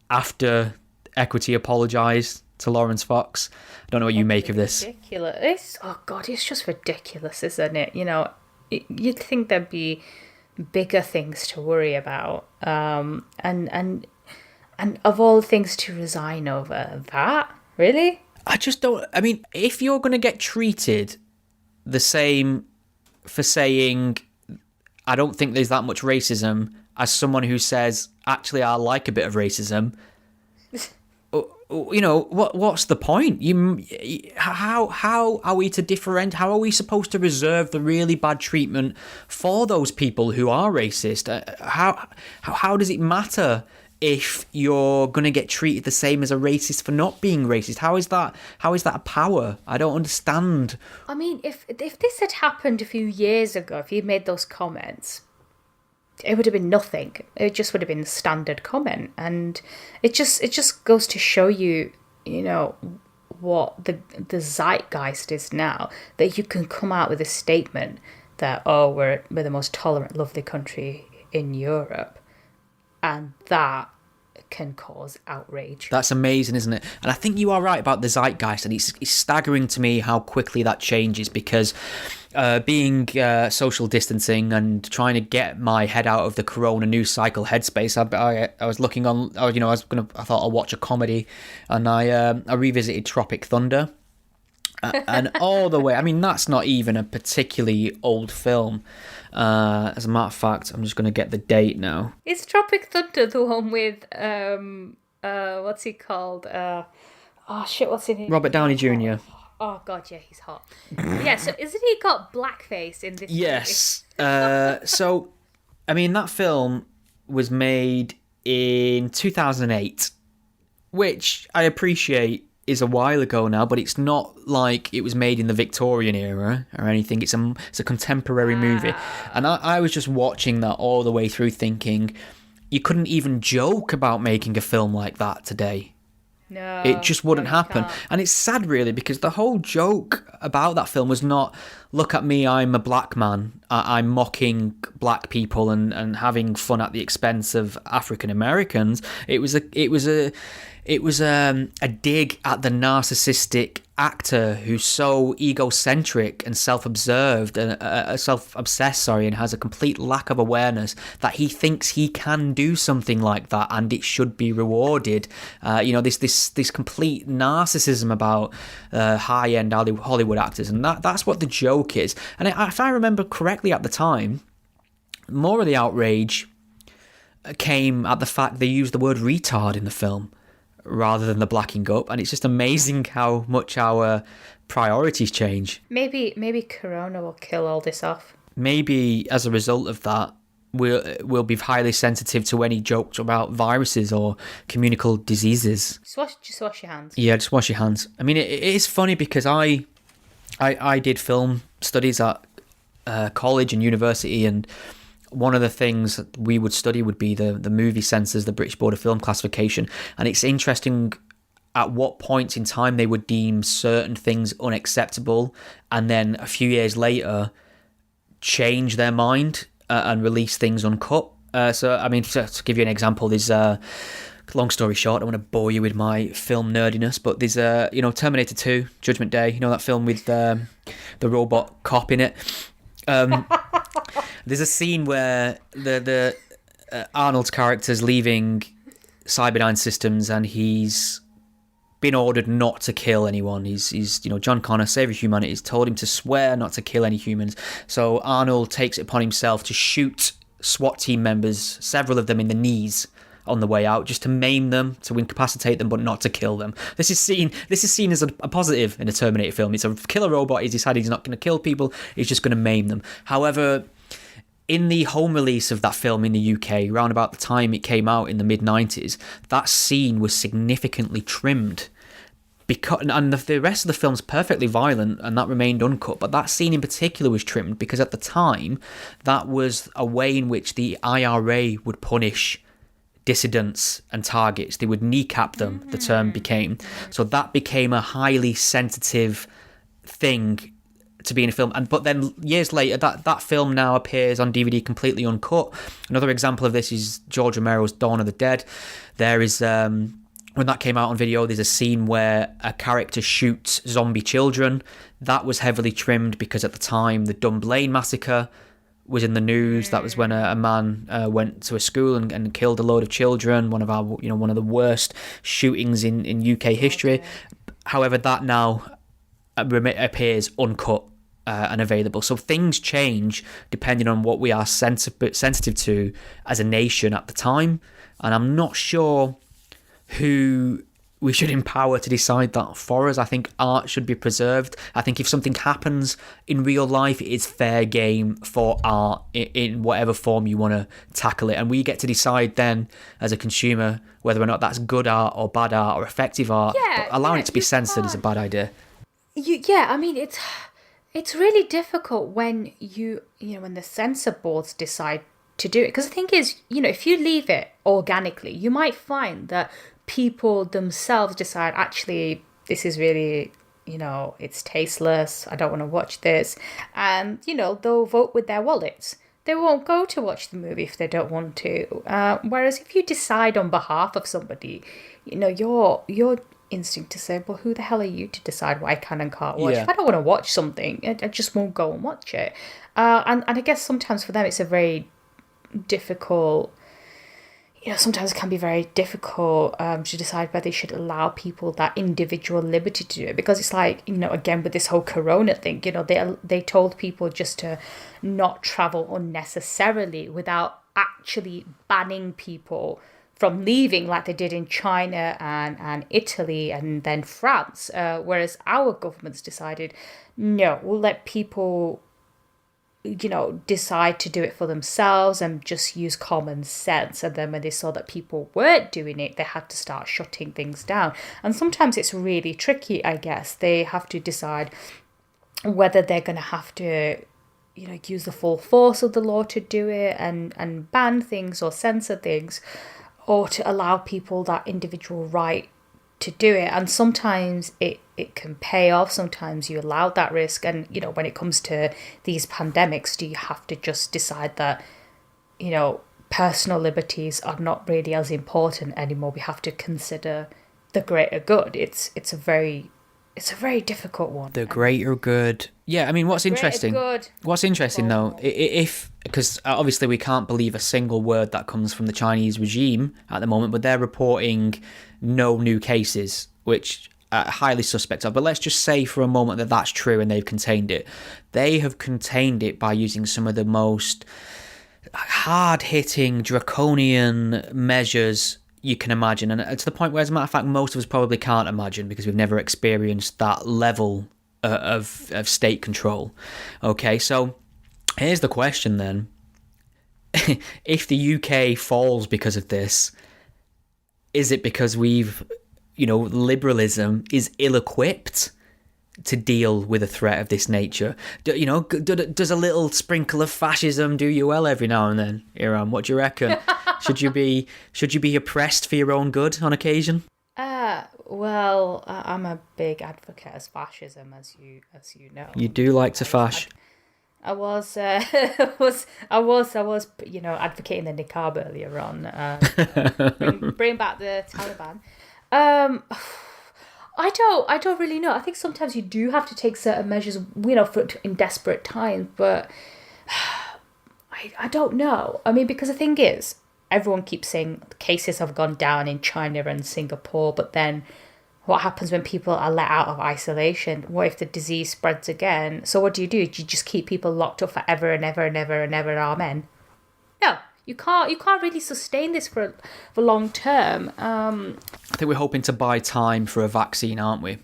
after Equity apologised to Laurence Fox. I don't know what you make of this.
Ridiculous. It's just ridiculous, isn't it? You'd think there'd be bigger things to worry about, and of all things to resign over that, really?
I just don't. I mean, if you're going to get treated the same for saying, I don't think there's that much racism, as someone who says, actually, I like a bit of racism. What's the point? How are we to different? How are we supposed to reserve the really bad treatment for those people who are racist? How does it matter if you're going to get treated the same as a racist for not being racist? How is that a power? I don't understand.
I mean, if this had happened a few years ago, if you'd made those comments, it would have been nothing. It just would have been a standard comment, and it just goes to show you, what the zeitgeist is now. That you can come out with a statement that we're the most tolerant, lovely country in Europe, and that can cause outrage.
That's amazing, isn't it? And I think you are right about the zeitgeist, and it's staggering to me how quickly that changes, because being social distancing and trying to get my head out of the Corona news cycle headspace, I was looking on, I thought I'll watch a comedy, and I revisited Tropic Thunder, and all the way, I mean, that's not even a particularly old film. As a matter of fact, I'm just going to get the date now.
Is Tropic Thunder the one with, what's he called? What's his name?
Robert Downey Jr.
Oh, God, yeah, he's hot. Yeah, so isn't he got blackface in this
Yes. So, I mean, that film was made in 2008, which I appreciate is a while ago now, but it's not like it was made in the Victorian era or anything. It's a contemporary movie. And I was just watching that all the way through thinking, you couldn't even joke about making a film like that today.
No,
It just wouldn't
you
happen.
can't.
And it's sad, really, because the whole joke about that film was not, look at me, I'm a black man, I'm mocking black people and having fun at the expense of African Americans. It was a dig at the narcissistic actor who's so egocentric and self-obsessed, and has a complete lack of awareness that he thinks he can do something like that and it should be rewarded. This complete narcissism about high-end Hollywood actors, and that's what the joke is. And if I remember correctly at the time, more of the outrage came at the fact they used the word retard in the film rather than the blacking up, and it's just amazing how much our priorities change.
Maybe Corona will kill all this off.
Maybe as a result of that, we'll be highly sensitive to any jokes about viruses or communicable diseases.
Just wash your hands.
Yeah, just wash your hands. I mean, it is funny because I did film studies at college and university, and one of the things that we would study would be the movie censors, the British Board of Film Classification. And it's interesting at what points in time they would deem certain things unacceptable, and then a few years later change their mind and release things uncut. So, I mean, to give you an example, there's long story short, I don't want to bore you with my film nerdiness, but there's Terminator 2, Judgment Day, that film with the robot cop in it. There's a scene where the Arnold's character's leaving Cyberdyne Systems, and he's been ordered not to kill anyone. He's John Connor, Savior of Humanity, has told him to swear not to kill any humans. So Arnold takes it upon himself to shoot SWAT team members, several of them in the knees, on the way out, just to maim them, to incapacitate them, but not to kill them. This is seen as a positive in a Terminator film. It's a killer robot. He's decided he's not going to kill people. He's just going to maim them. However, in the home release of that film in the UK, around about the time it came out in the mid-90s, that scene was significantly trimmed. And the rest of the film's perfectly violent, and that remained uncut, but that scene in particular was trimmed because at the time, that was a way in which the IRA would punish dissidents and targets. They would kneecap them, the term became. So that became a highly sensitive thing to be in a film. But then years later, that film now appears on DVD completely uncut. Another example of this is George Romero's Dawn of the Dead. There is, when that came out on video, there's a scene where a character shoots zombie children. That was heavily trimmed because at the time, the Dunblane massacre was in the news. That was when a man went to a school and killed a load of children. One of the worst shootings in UK history. Okay. However, that now appears uncut and available. So things change depending on what we are sensitive to as a nation at the time. And I'm not sure who we should empower to decide that for us. I think art should be preserved. I think if something happens in real life, it is fair game for art in whatever form you want to tackle it. And we get to decide then, as a consumer, whether or not that's good art or bad art or effective art. But allowing it to be censored is a bad idea.
I mean, it's really difficult when when the censor boards decide to do it. Because the thing is, if you leave it organically, you might find that people themselves decide, actually, this is really, it's tasteless, I don't want to watch this. And, they'll vote with their wallets. They won't go to watch the movie if they don't want to. Whereas if you decide on behalf of somebody, your instinct to say, well, who the hell are you to decide what I can and can't watch? Yeah. If I don't want to watch something, I just won't go and watch it. And I guess sometimes for them it's a very difficult... sometimes it can be very difficult to decide whether they should allow people that individual liberty to do it. Because it's like, again, with this whole corona thing, they told people just to not travel unnecessarily without actually banning people from leaving, like they did in China and Italy and then France. Whereas our government's decided, no, we'll let people decide to do it for themselves and just use common sense. And then when they saw that people weren't doing it, they had to start shutting things down. And sometimes it's really tricky, I guess. They have to decide whether they're going to have to use the full force of the law to do it and ban things or censor things, or to allow people that individual right to do it. And sometimes it can pay off. Sometimes you allow that risk. And, when it comes to these pandemics, do you have to just decide that, personal liberties are not really as important anymore? We have to consider the greater good. It's a very difficult one.
The greater good. Yeah, I mean, what's interesting though, because obviously we can't believe a single word that comes from the Chinese regime at the moment, but they're reporting no new cases, which are highly suspect of. But let's just say for a moment that that's true and they've contained it. They have contained it by using some of the most hard-hitting, draconian measures you can imagine, and to the point where, as a matter of fact, most of us probably can't imagine because we've never experienced that level of state control. Okay, so here's the question then. If the UK falls because of this, is it because liberalism is ill-equipped to deal with a threat of this nature? Does a little sprinkle of fascism do you well every now and then, Iram? What do you reckon? Should you be oppressed for your own good on occasion?
Well, I'm a big advocate of fascism, as you know.
You do like to fash.
I was advocating the niqab earlier on. Bring back the Taliban. I don't really know. I think sometimes you do have to take certain measures, in desperate times, but I don't know. I mean, because the thing is, everyone keeps saying cases have gone down in China and Singapore, but then what happens when people are let out of isolation? What if the disease spreads again? So what do? Do you just keep people locked up forever and ever and ever and ever? Amen. No. You can't really sustain this for long term.
I think we're hoping to buy time for a vaccine, aren't we?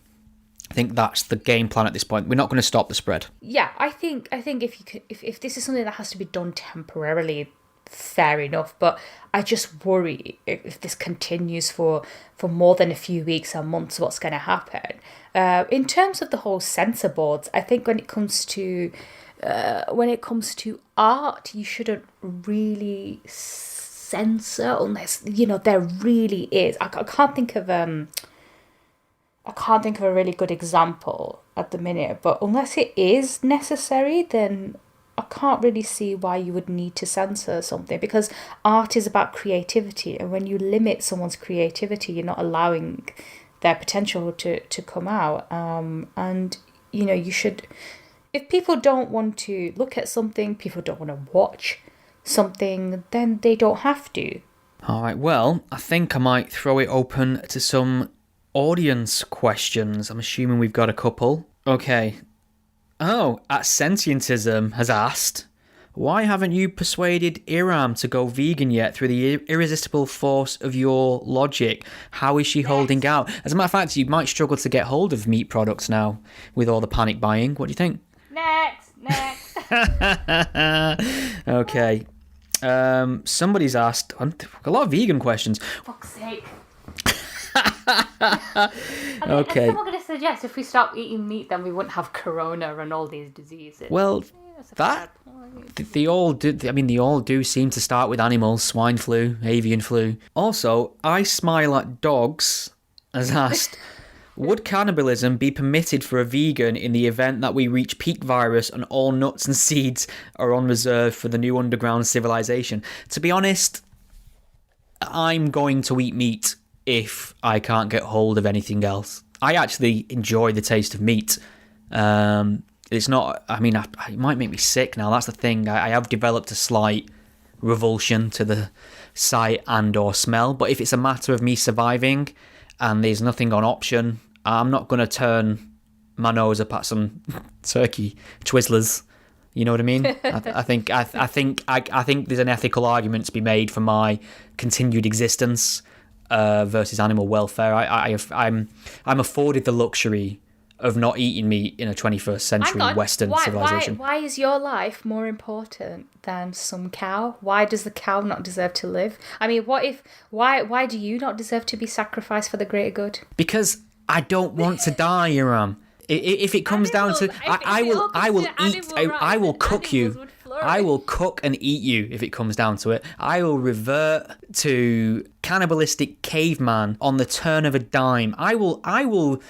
I think that's the game plan at this point. We're not going to stop the spread.
Yeah, I think if this is something that has to be done temporarily, fair enough. But I just worry if this continues for more than a few weeks or months, what's going to happen. In terms of the whole censor boards, I think when it comes to art, you shouldn't really censor unless there really is. I can't think of a really good example at the minute, but unless it is necessary, then I can't really see why you would need to censor something, because art is about creativity, and when you limit someone's creativity, you're not allowing their potential to come out. And you should. If people don't want to look at something, people don't want to watch something, then they don't have to.
All right, well, I think I might throw it open to some audience questions. I'm assuming we've got a couple. Okay. Oh, at Sentientism has asked, why haven't you persuaded Iram to go vegan yet through the irresistible force of your logic? How is she holding out? As a matter of fact, you might struggle to get hold of meat products now with all the panic buying. What do you think?
Next.
Okay. Somebody's asked a lot of vegan questions.
Fuck's sake.
Okay.
Someone going to suggest if we stop eating meat, then we wouldn't have corona and all these diseases.
Well, they all do. I mean, they all do seem to start with animals: swine flu, avian flu. Also, I Smile at Dogs has asked, would cannibalism be permitted for a vegan in the event that we reach peak virus and all nuts and seeds are on reserve for the new underground civilization? To be honest, I'm going to eat meat if I can't get hold of anything else. I actually enjoy the taste of meat. It's not, I mean, it might make me sick now. That's the thing. I have developed a slight revulsion to the sight and or smell. But if it's a matter of me surviving and there's nothing on option, I'm not going to turn my nose up at some turkey Twizzlers. You know what I mean? I think there's an ethical argument to be made for my continued existence versus animal welfare. I'm afforded the luxury of not eating meat in a 21st century Western civilization.
Why is your life more important than some cow? Why does the cow not deserve to live? I mean, why do you not deserve to be sacrificed for the greater good?
Because I don't want to die, Iram. If it comes down to, I will cook you. I will cook and eat you if it comes down to it. I will revert to cannibalistic caveman on the turn of a dime. I will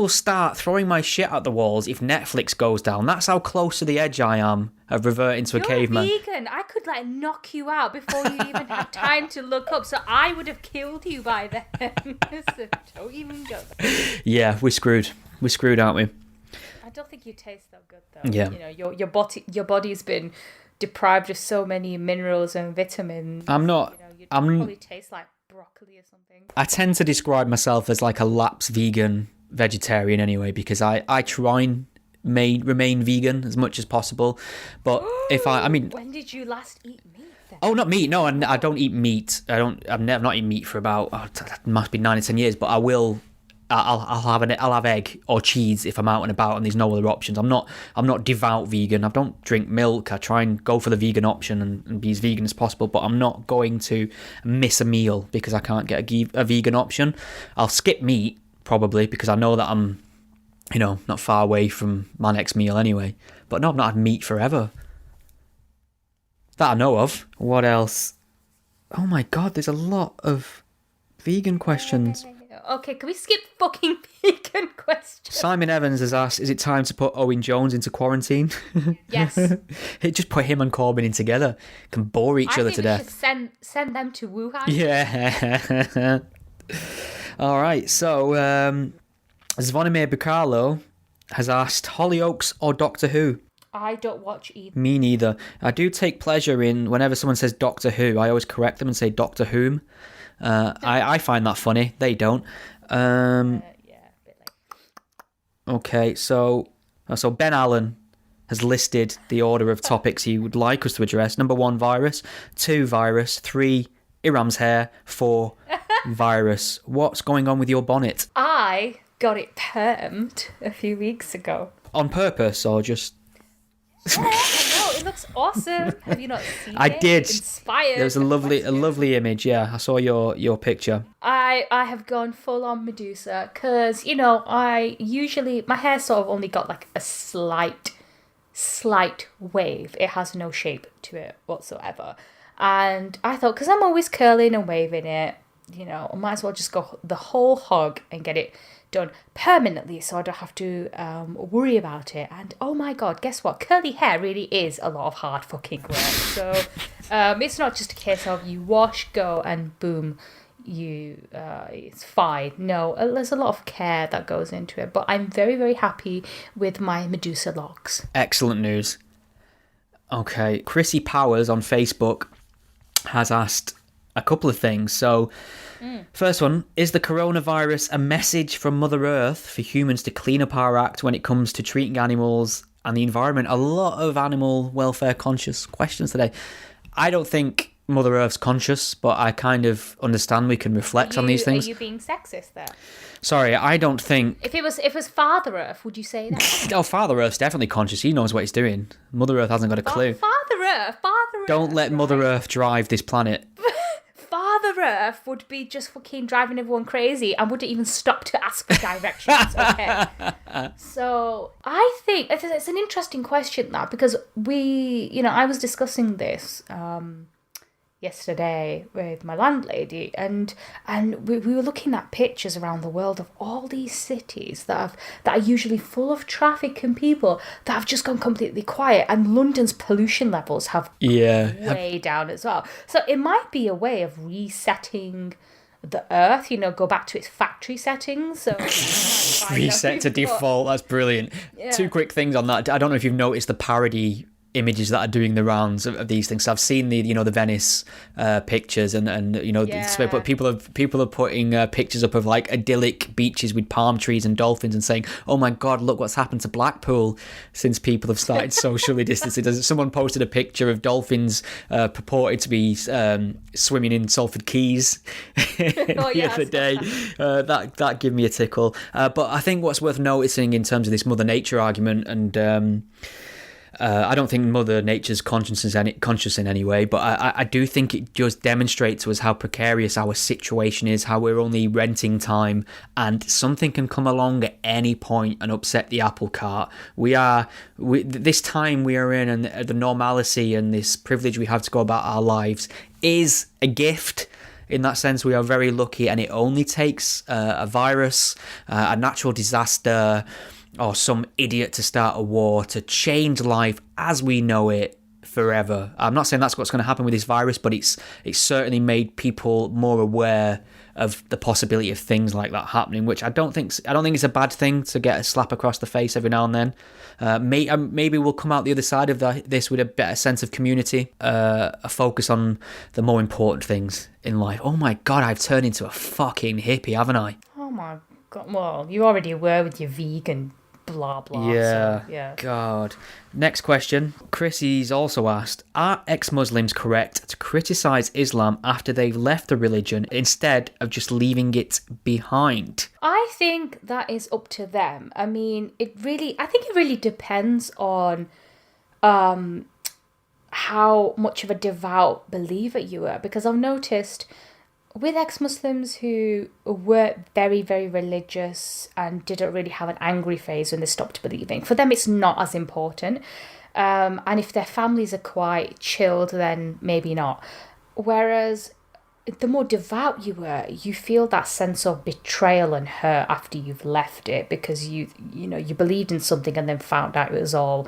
start throwing my shit at the walls if Netflix goes down. That's how close to the edge I am of reverting to a caveman.
You're vegan. I could knock you out before you even have time to look up. So I would have killed you by then. So don't even go there.
Yeah, we're screwed. We're screwed, aren't we?
I don't think you taste that good though.
Yeah.
Your body's been deprived of so many minerals and vitamins.
I'm not.
You'd probably taste like broccoli or something.
I tend to describe myself as like a lapsed vegan vegetarian anyway, because I try and remain vegan as much as possible. But
when did you last eat meat then?
Oh, not meat. No, I don't eat meat. I've never not eaten meat for about it must be 9 or 10 years. But I will. I'll have egg or cheese if I'm out and about and there's no other options. I'm not devout vegan. I don't drink milk. I try and go for the vegan option and be as vegan as possible. But I'm not going to miss a meal because I can't get a vegan option. I'll skip meat probably because I know that I'm, not far away from my next meal anyway. But no, I've not had meat forever. That I know of. What else? Oh my God, there's a lot of vegan questions.
Okay, can we skip fucking vegan questions?
Simon Evans has asked, is it time to put Owen Jones into quarantine?
Yes.
Just put him and Corbyn in together. Can bore each other to death.
Should send them to Wuhan.
Yeah. All right, so Zvonimir Bukalo has asked, Hollyoaks or Doctor Who?
I don't watch either.
Me neither. I do take pleasure in whenever someone says Doctor Who, I always correct them and say Doctor Whom. I find that funny. They don't.
Yeah, a bit like.
Okay, so Ben Allen has listed the order of topics he would like us to address. Number 1, virus. 2, virus. 3, Iram's hair. 4, virus. What's going on with your bonnet?
I got it permed a few weeks ago.
On purpose or just...
Yeah, I know, it looks awesome. Have you not seen it?
I did.
Inspired.
There was a lovely image. Yeah, I saw your picture.
I have gone full on Medusa because I usually my hair sort of only got like a slight wave. It has no shape to it whatsoever. And I thought, because I'm always curling and waving it, I might as well just go the whole hog and get it done permanently so I don't have to worry about it. And oh my God, guess what? Curly hair really is a lot of hard fucking work. So it's not just a case of you wash, go, and boom, it's fine. No, there's a lot of care that goes into it. But I'm very, very happy with my Medusa locks.
Excellent news. Okay, Chrissy Powers on Facebook has asked a couple of things. So first one, is the coronavirus a message from Mother Earth for humans to clean up our act when it comes to treating animals and the environment? A lot of animal welfare conscious questions today. I don't think Mother Earth's conscious, but I kind of understand we can reflect on these things.
Are you being sexist there?
Sorry, I don't think...
If it was Father Earth, would you say that?
Oh, Father Earth's definitely conscious. He knows what he's doing. Mother Earth hasn't got a clue.
Father Earth.
Don't let Mother Earth drive this planet.
Father Earth would be just fucking driving everyone crazy and wouldn't even stop to ask for directions, okay? So I think it's an interesting question, that, because I was discussing this yesterday with my landlady, and we were looking at pictures around the world of all these cities that are usually full of traffic and people that have just gone completely quiet, and London's pollution levels have way down as well. So it might be a way of resetting the earth, go back to its factory settings. So
reset to default. That's brilliant. Yeah. 2 quick things on that. I don't know if you've noticed the parody images that are doing the rounds of these things. So I've seen the Venice pictures and but people are putting pictures up of like idyllic beaches with palm trees and dolphins and saying, oh my God, look what's happened to Blackpool since people have started socially distancing. Someone posted a picture of dolphins purported to be swimming in Salford Keys the other day. That gave me a tickle. But I think what's worth noticing in terms of this Mother Nature argument and I don't think Mother Nature's conscious in any way, but I do think it just demonstrates to us how precarious our situation is, how we're only renting time, and something can come along at any point and upset the apple cart. This time we are in, and the normalcy and this privilege we have to go about our lives is a gift. In that sense, we are very lucky, and it only takes a virus, a natural disaster, or some idiot to start a war to change life as we know it forever. I'm not saying that's what's going to happen with this virus, but it's certainly made people more aware of the possibility of things like that happening, which I don't think it's a bad thing to get a slap across the face every now and then. Maybe we'll come out the other side of this with a better sense of community, a focus on the more important things in life. Oh my God, I've turned into a fucking hippie, haven't I?
Oh my God, well, you already were with your vegan blah blah.
Yeah.
So, yeah.
God. Next question. Chrissy's also asked, are ex-Muslims correct to criticise Islam after they've left the religion instead of just leaving it behind?
I think that is up to them. I mean, I think it really depends on how much of a devout believer you are, because I've noticed with ex-Muslims who were very, very religious and didn't really have an angry phase when they stopped believing, for them it's not as important. And if their families are quite chilled, then maybe not. Whereas the more devout you were, you feel that sense of betrayal and hurt after you've left it, because you believed in something and then found out it was all,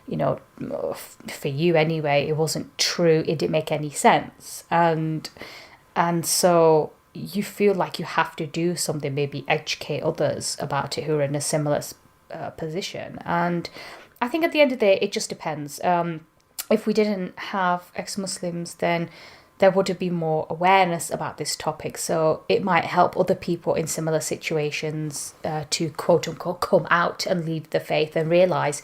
for you anyway, it wasn't true, it didn't make any sense. And so you feel like you have to do something, maybe educate others about it who are in a similar position. And I think at the end of the day, it just depends. If we didn't have ex-Muslims, then there would have been more awareness about this topic. So it might help other people in similar situations to quote unquote come out and leave the faith and realise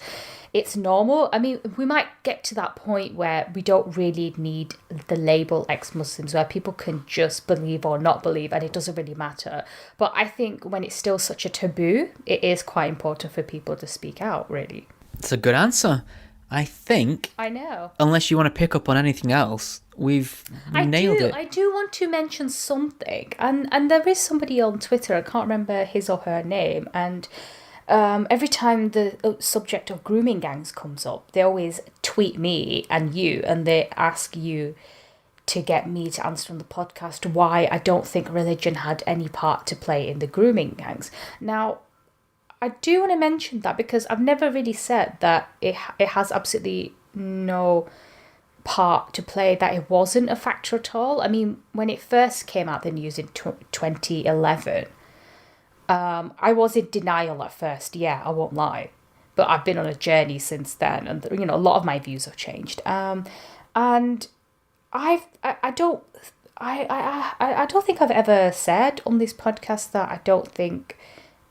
it's normal. I mean, we might get to that point where we don't really need the label ex-Muslims, where people can just believe or not believe and it doesn't really matter. But I think when it's still such a taboo, it is quite important for people to speak out, really.
It's a good answer. I think.
I know.
Unless you want to pick up on anything else, we've nailed it.
I do want to mention something. And there is somebody on Twitter, I can't remember his or her name, and every time the subject of grooming gangs comes up, they always tweet me and you, and they ask you to get me to answer on the podcast why I don't think religion had any part to play in the grooming gangs. Now, I do want to mention that because I've never really said that it has absolutely no part to play, that it wasn't a factor at all. I mean, when it first came out the news in 2011, I was in denial at first, yeah, I won't lie. But I've been on a journey since then, and a lot of my views have changed. And I don't think I've ever said on this podcast that I don't think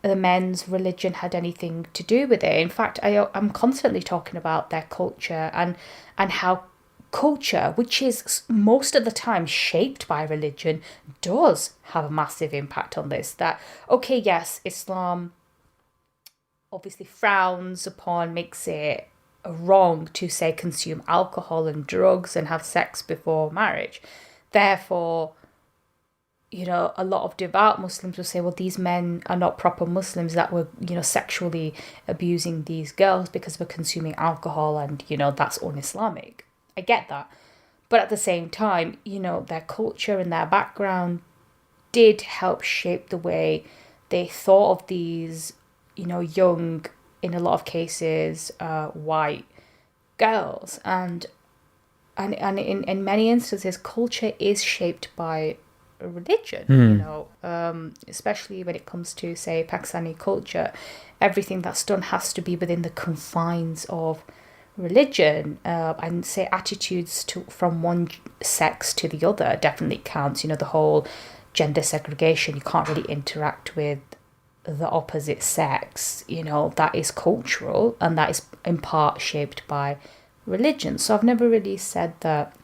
the men's religion had anything to do with it. In fact, I'm constantly talking about their culture and how culture, which is most of the time shaped by religion, does have a massive impact on this. That, okay, yes, Islam obviously frowns upon, makes it wrong to, say, consume alcohol and drugs and have sex before marriage. Therefore, a lot of devout Muslims will say, well, these men are not proper Muslims that were, sexually abusing these girls because we're consuming alcohol and, that's un-Islamic. I get that. But at the same time, their culture and their background did help shape the way they thought of these, young, in a lot of cases, white girls. And in many instances, culture is shaped by religion, especially when it comes to, say, Pakistani culture. Everything that's done has to be within the confines of religion, and say attitudes from one sex to the other definitely counts. The whole gender segregation, you can't really interact with the opposite sex, that is cultural, and that is in part shaped by religion. So I've never really said that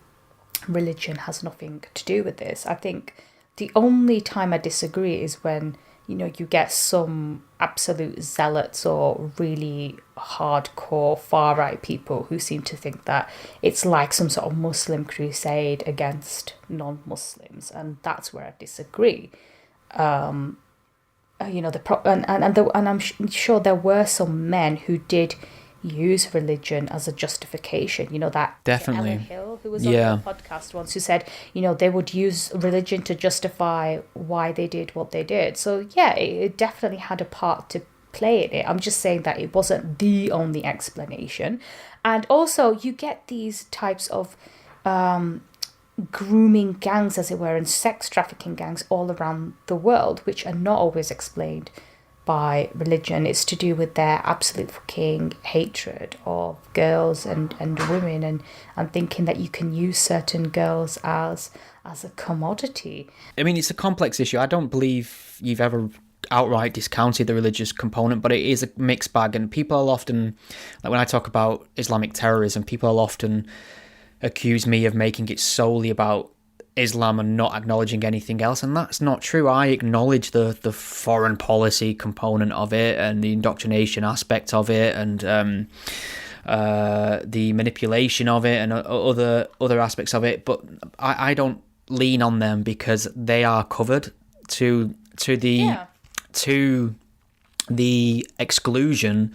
religion has nothing to do with this. I think the only time I disagree is when you get some absolute zealots or really hardcore far-right people who seem to think that it's like some sort of Muslim crusade against non-Muslims, and that's where I disagree. And I'm sure there were some men who did use religion as a justification. That
Definitely.
Ellen Hill, who was on the podcast once, who said, they would use religion to justify why they did what they did. So yeah, it definitely had a part to play in it. I'm just saying that it wasn't the only explanation. And also, you get these types of grooming gangs, as it were, and sex trafficking gangs all around the world, which are not always explained by religion. It's to do with their absolute fucking hatred of girls and women, and thinking that you can use certain girls as a commodity.
I mean, it's a complex issue. I don't believe you've ever outright discounted the religious component, but it is a mixed bag, and people will often, like when I talk about Islamic terrorism, people will often accuse me of making it solely about Islam and not acknowledging anything else, and that's not true. I acknowledge the foreign policy component of it and the indoctrination aspect of it, and the manipulation of it, and other aspects of it, but I don't lean on them because they are covered to the exclusion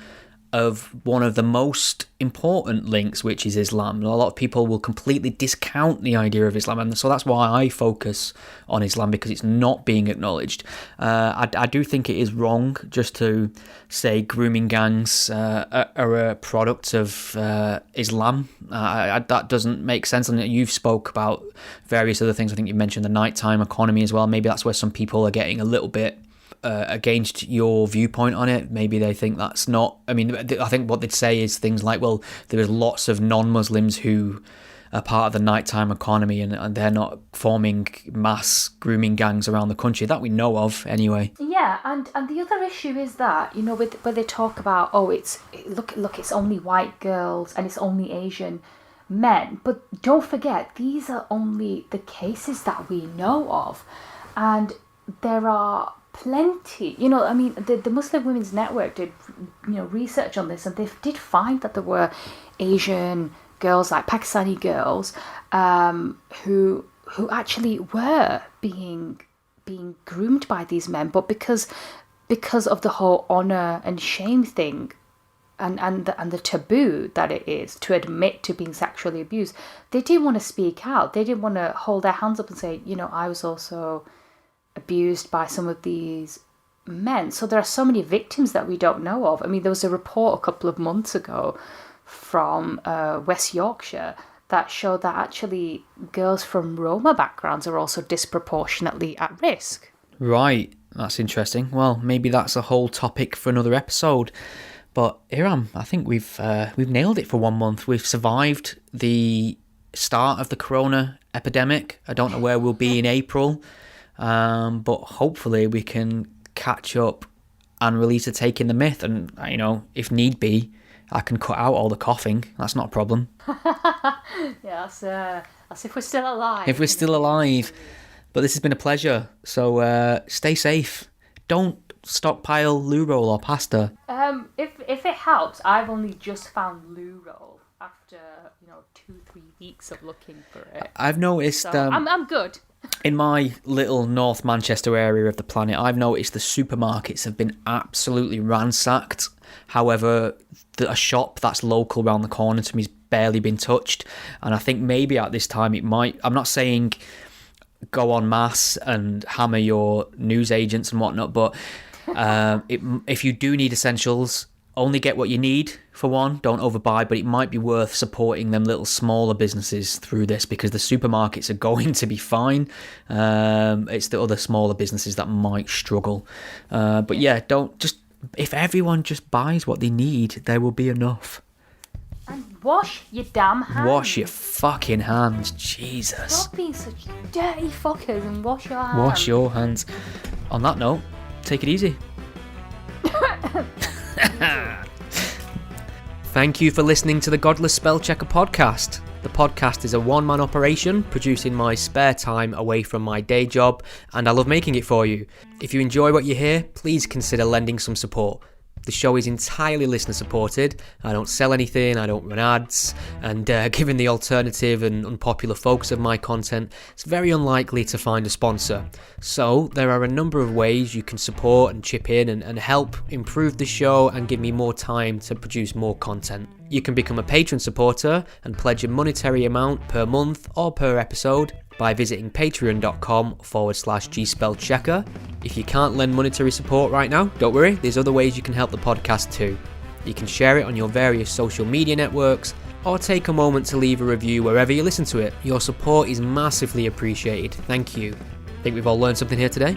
of one of the most important links, which is Islam. A lot of people will completely discount the idea of Islam, and so that's why I focus on Islam, because it's not being acknowledged. I do think it is wrong just to say grooming gangs are a product of Islam. That doesn't make sense, and you've spoke about various other things. I think you mentioned the nighttime economy as well. Maybe that's where some people are getting a little bit against your viewpoint on it. Maybe they think that's not. I mean, I think what they'd say is things like, well, there's lots of non-Muslims who are part of the nighttime economy, and they're not forming mass grooming gangs around the country that we know of anyway.
Yeah, and the other issue is that, where they talk about, it's only white girls and it's only Asian men, but don't forget, these are only the cases that we know of, and there are plenty. The Muslim Women's Network did research on this, and they did find that there were Asian girls, like Pakistani girls, who actually were being groomed by these men, but because of the whole honor and shame thing, and the taboo that it is to admit to being sexually abused, they didn't want to speak out. They didn't want to hold their hands up and say, I was also abused by some of these men. So there are so many victims that we don't know of. I mean, there was a report a couple of months ago from West Yorkshire that showed that actually girls from Roma backgrounds are also disproportionately at risk.
Right, that's interesting. Well, maybe that's a whole topic for another episode. But Iram, I think we've nailed it for 1 month. We've survived the start of the corona epidemic. I don't know where we'll be in April. But hopefully we can catch up and release a Take in the Myth, and if need be, I can cut out all the coughing. That's not a problem.
Yeah, that's if we're still alive.
If we're still alive. But this has been a pleasure. So stay safe. Don't stockpile loo roll or pasta.
If it helps, I've only just found loo roll after 2-3 weeks of looking for it.
I've noticed.
So I'm good.
In my little North Manchester area of the planet, I've noticed the supermarkets have been absolutely ransacked. However, a shop that's local around the corner to me has barely been touched. And I think maybe at this time it might... I'm not saying go en masse and hammer your news agents and whatnot, but if you do need essentials, only get what you need, for one. Don't overbuy, but it might be worth supporting them little smaller businesses through this, because the supermarkets are going to be fine. It's the other smaller businesses that might struggle. But yeah, if everyone just buys what they need, there will be enough.
And wash your damn hands.
Wash your fucking hands, Jesus.
Stop being such dirty fuckers and wash your hands.
Wash your hands. On that note, take it easy. Thank you for listening to the Godless Spellchecker podcast.
The podcast is a one-man operation, produced in my spare time away from my day job, and I love making it for you. If you enjoy what you hear, please consider lending some support. The show is entirely listener supported. I don't sell anything, I don't run ads, and given the alternative and unpopular focus of my content, it's very unlikely to find a sponsor. So there are a number of ways you can support and chip in and help improve the show and give me more time to produce more content. You can become a patron supporter and pledge a monetary amount per month or per episode by visiting patreon.com/gspellchecker. If you can't lend monetary support right now, don't worry, there's other ways you can help the podcast too. You can share it on your various social media networks, or take a moment to leave a review wherever you listen to it. Your support is massively appreciated. Thank you. Think we've all learned something here today?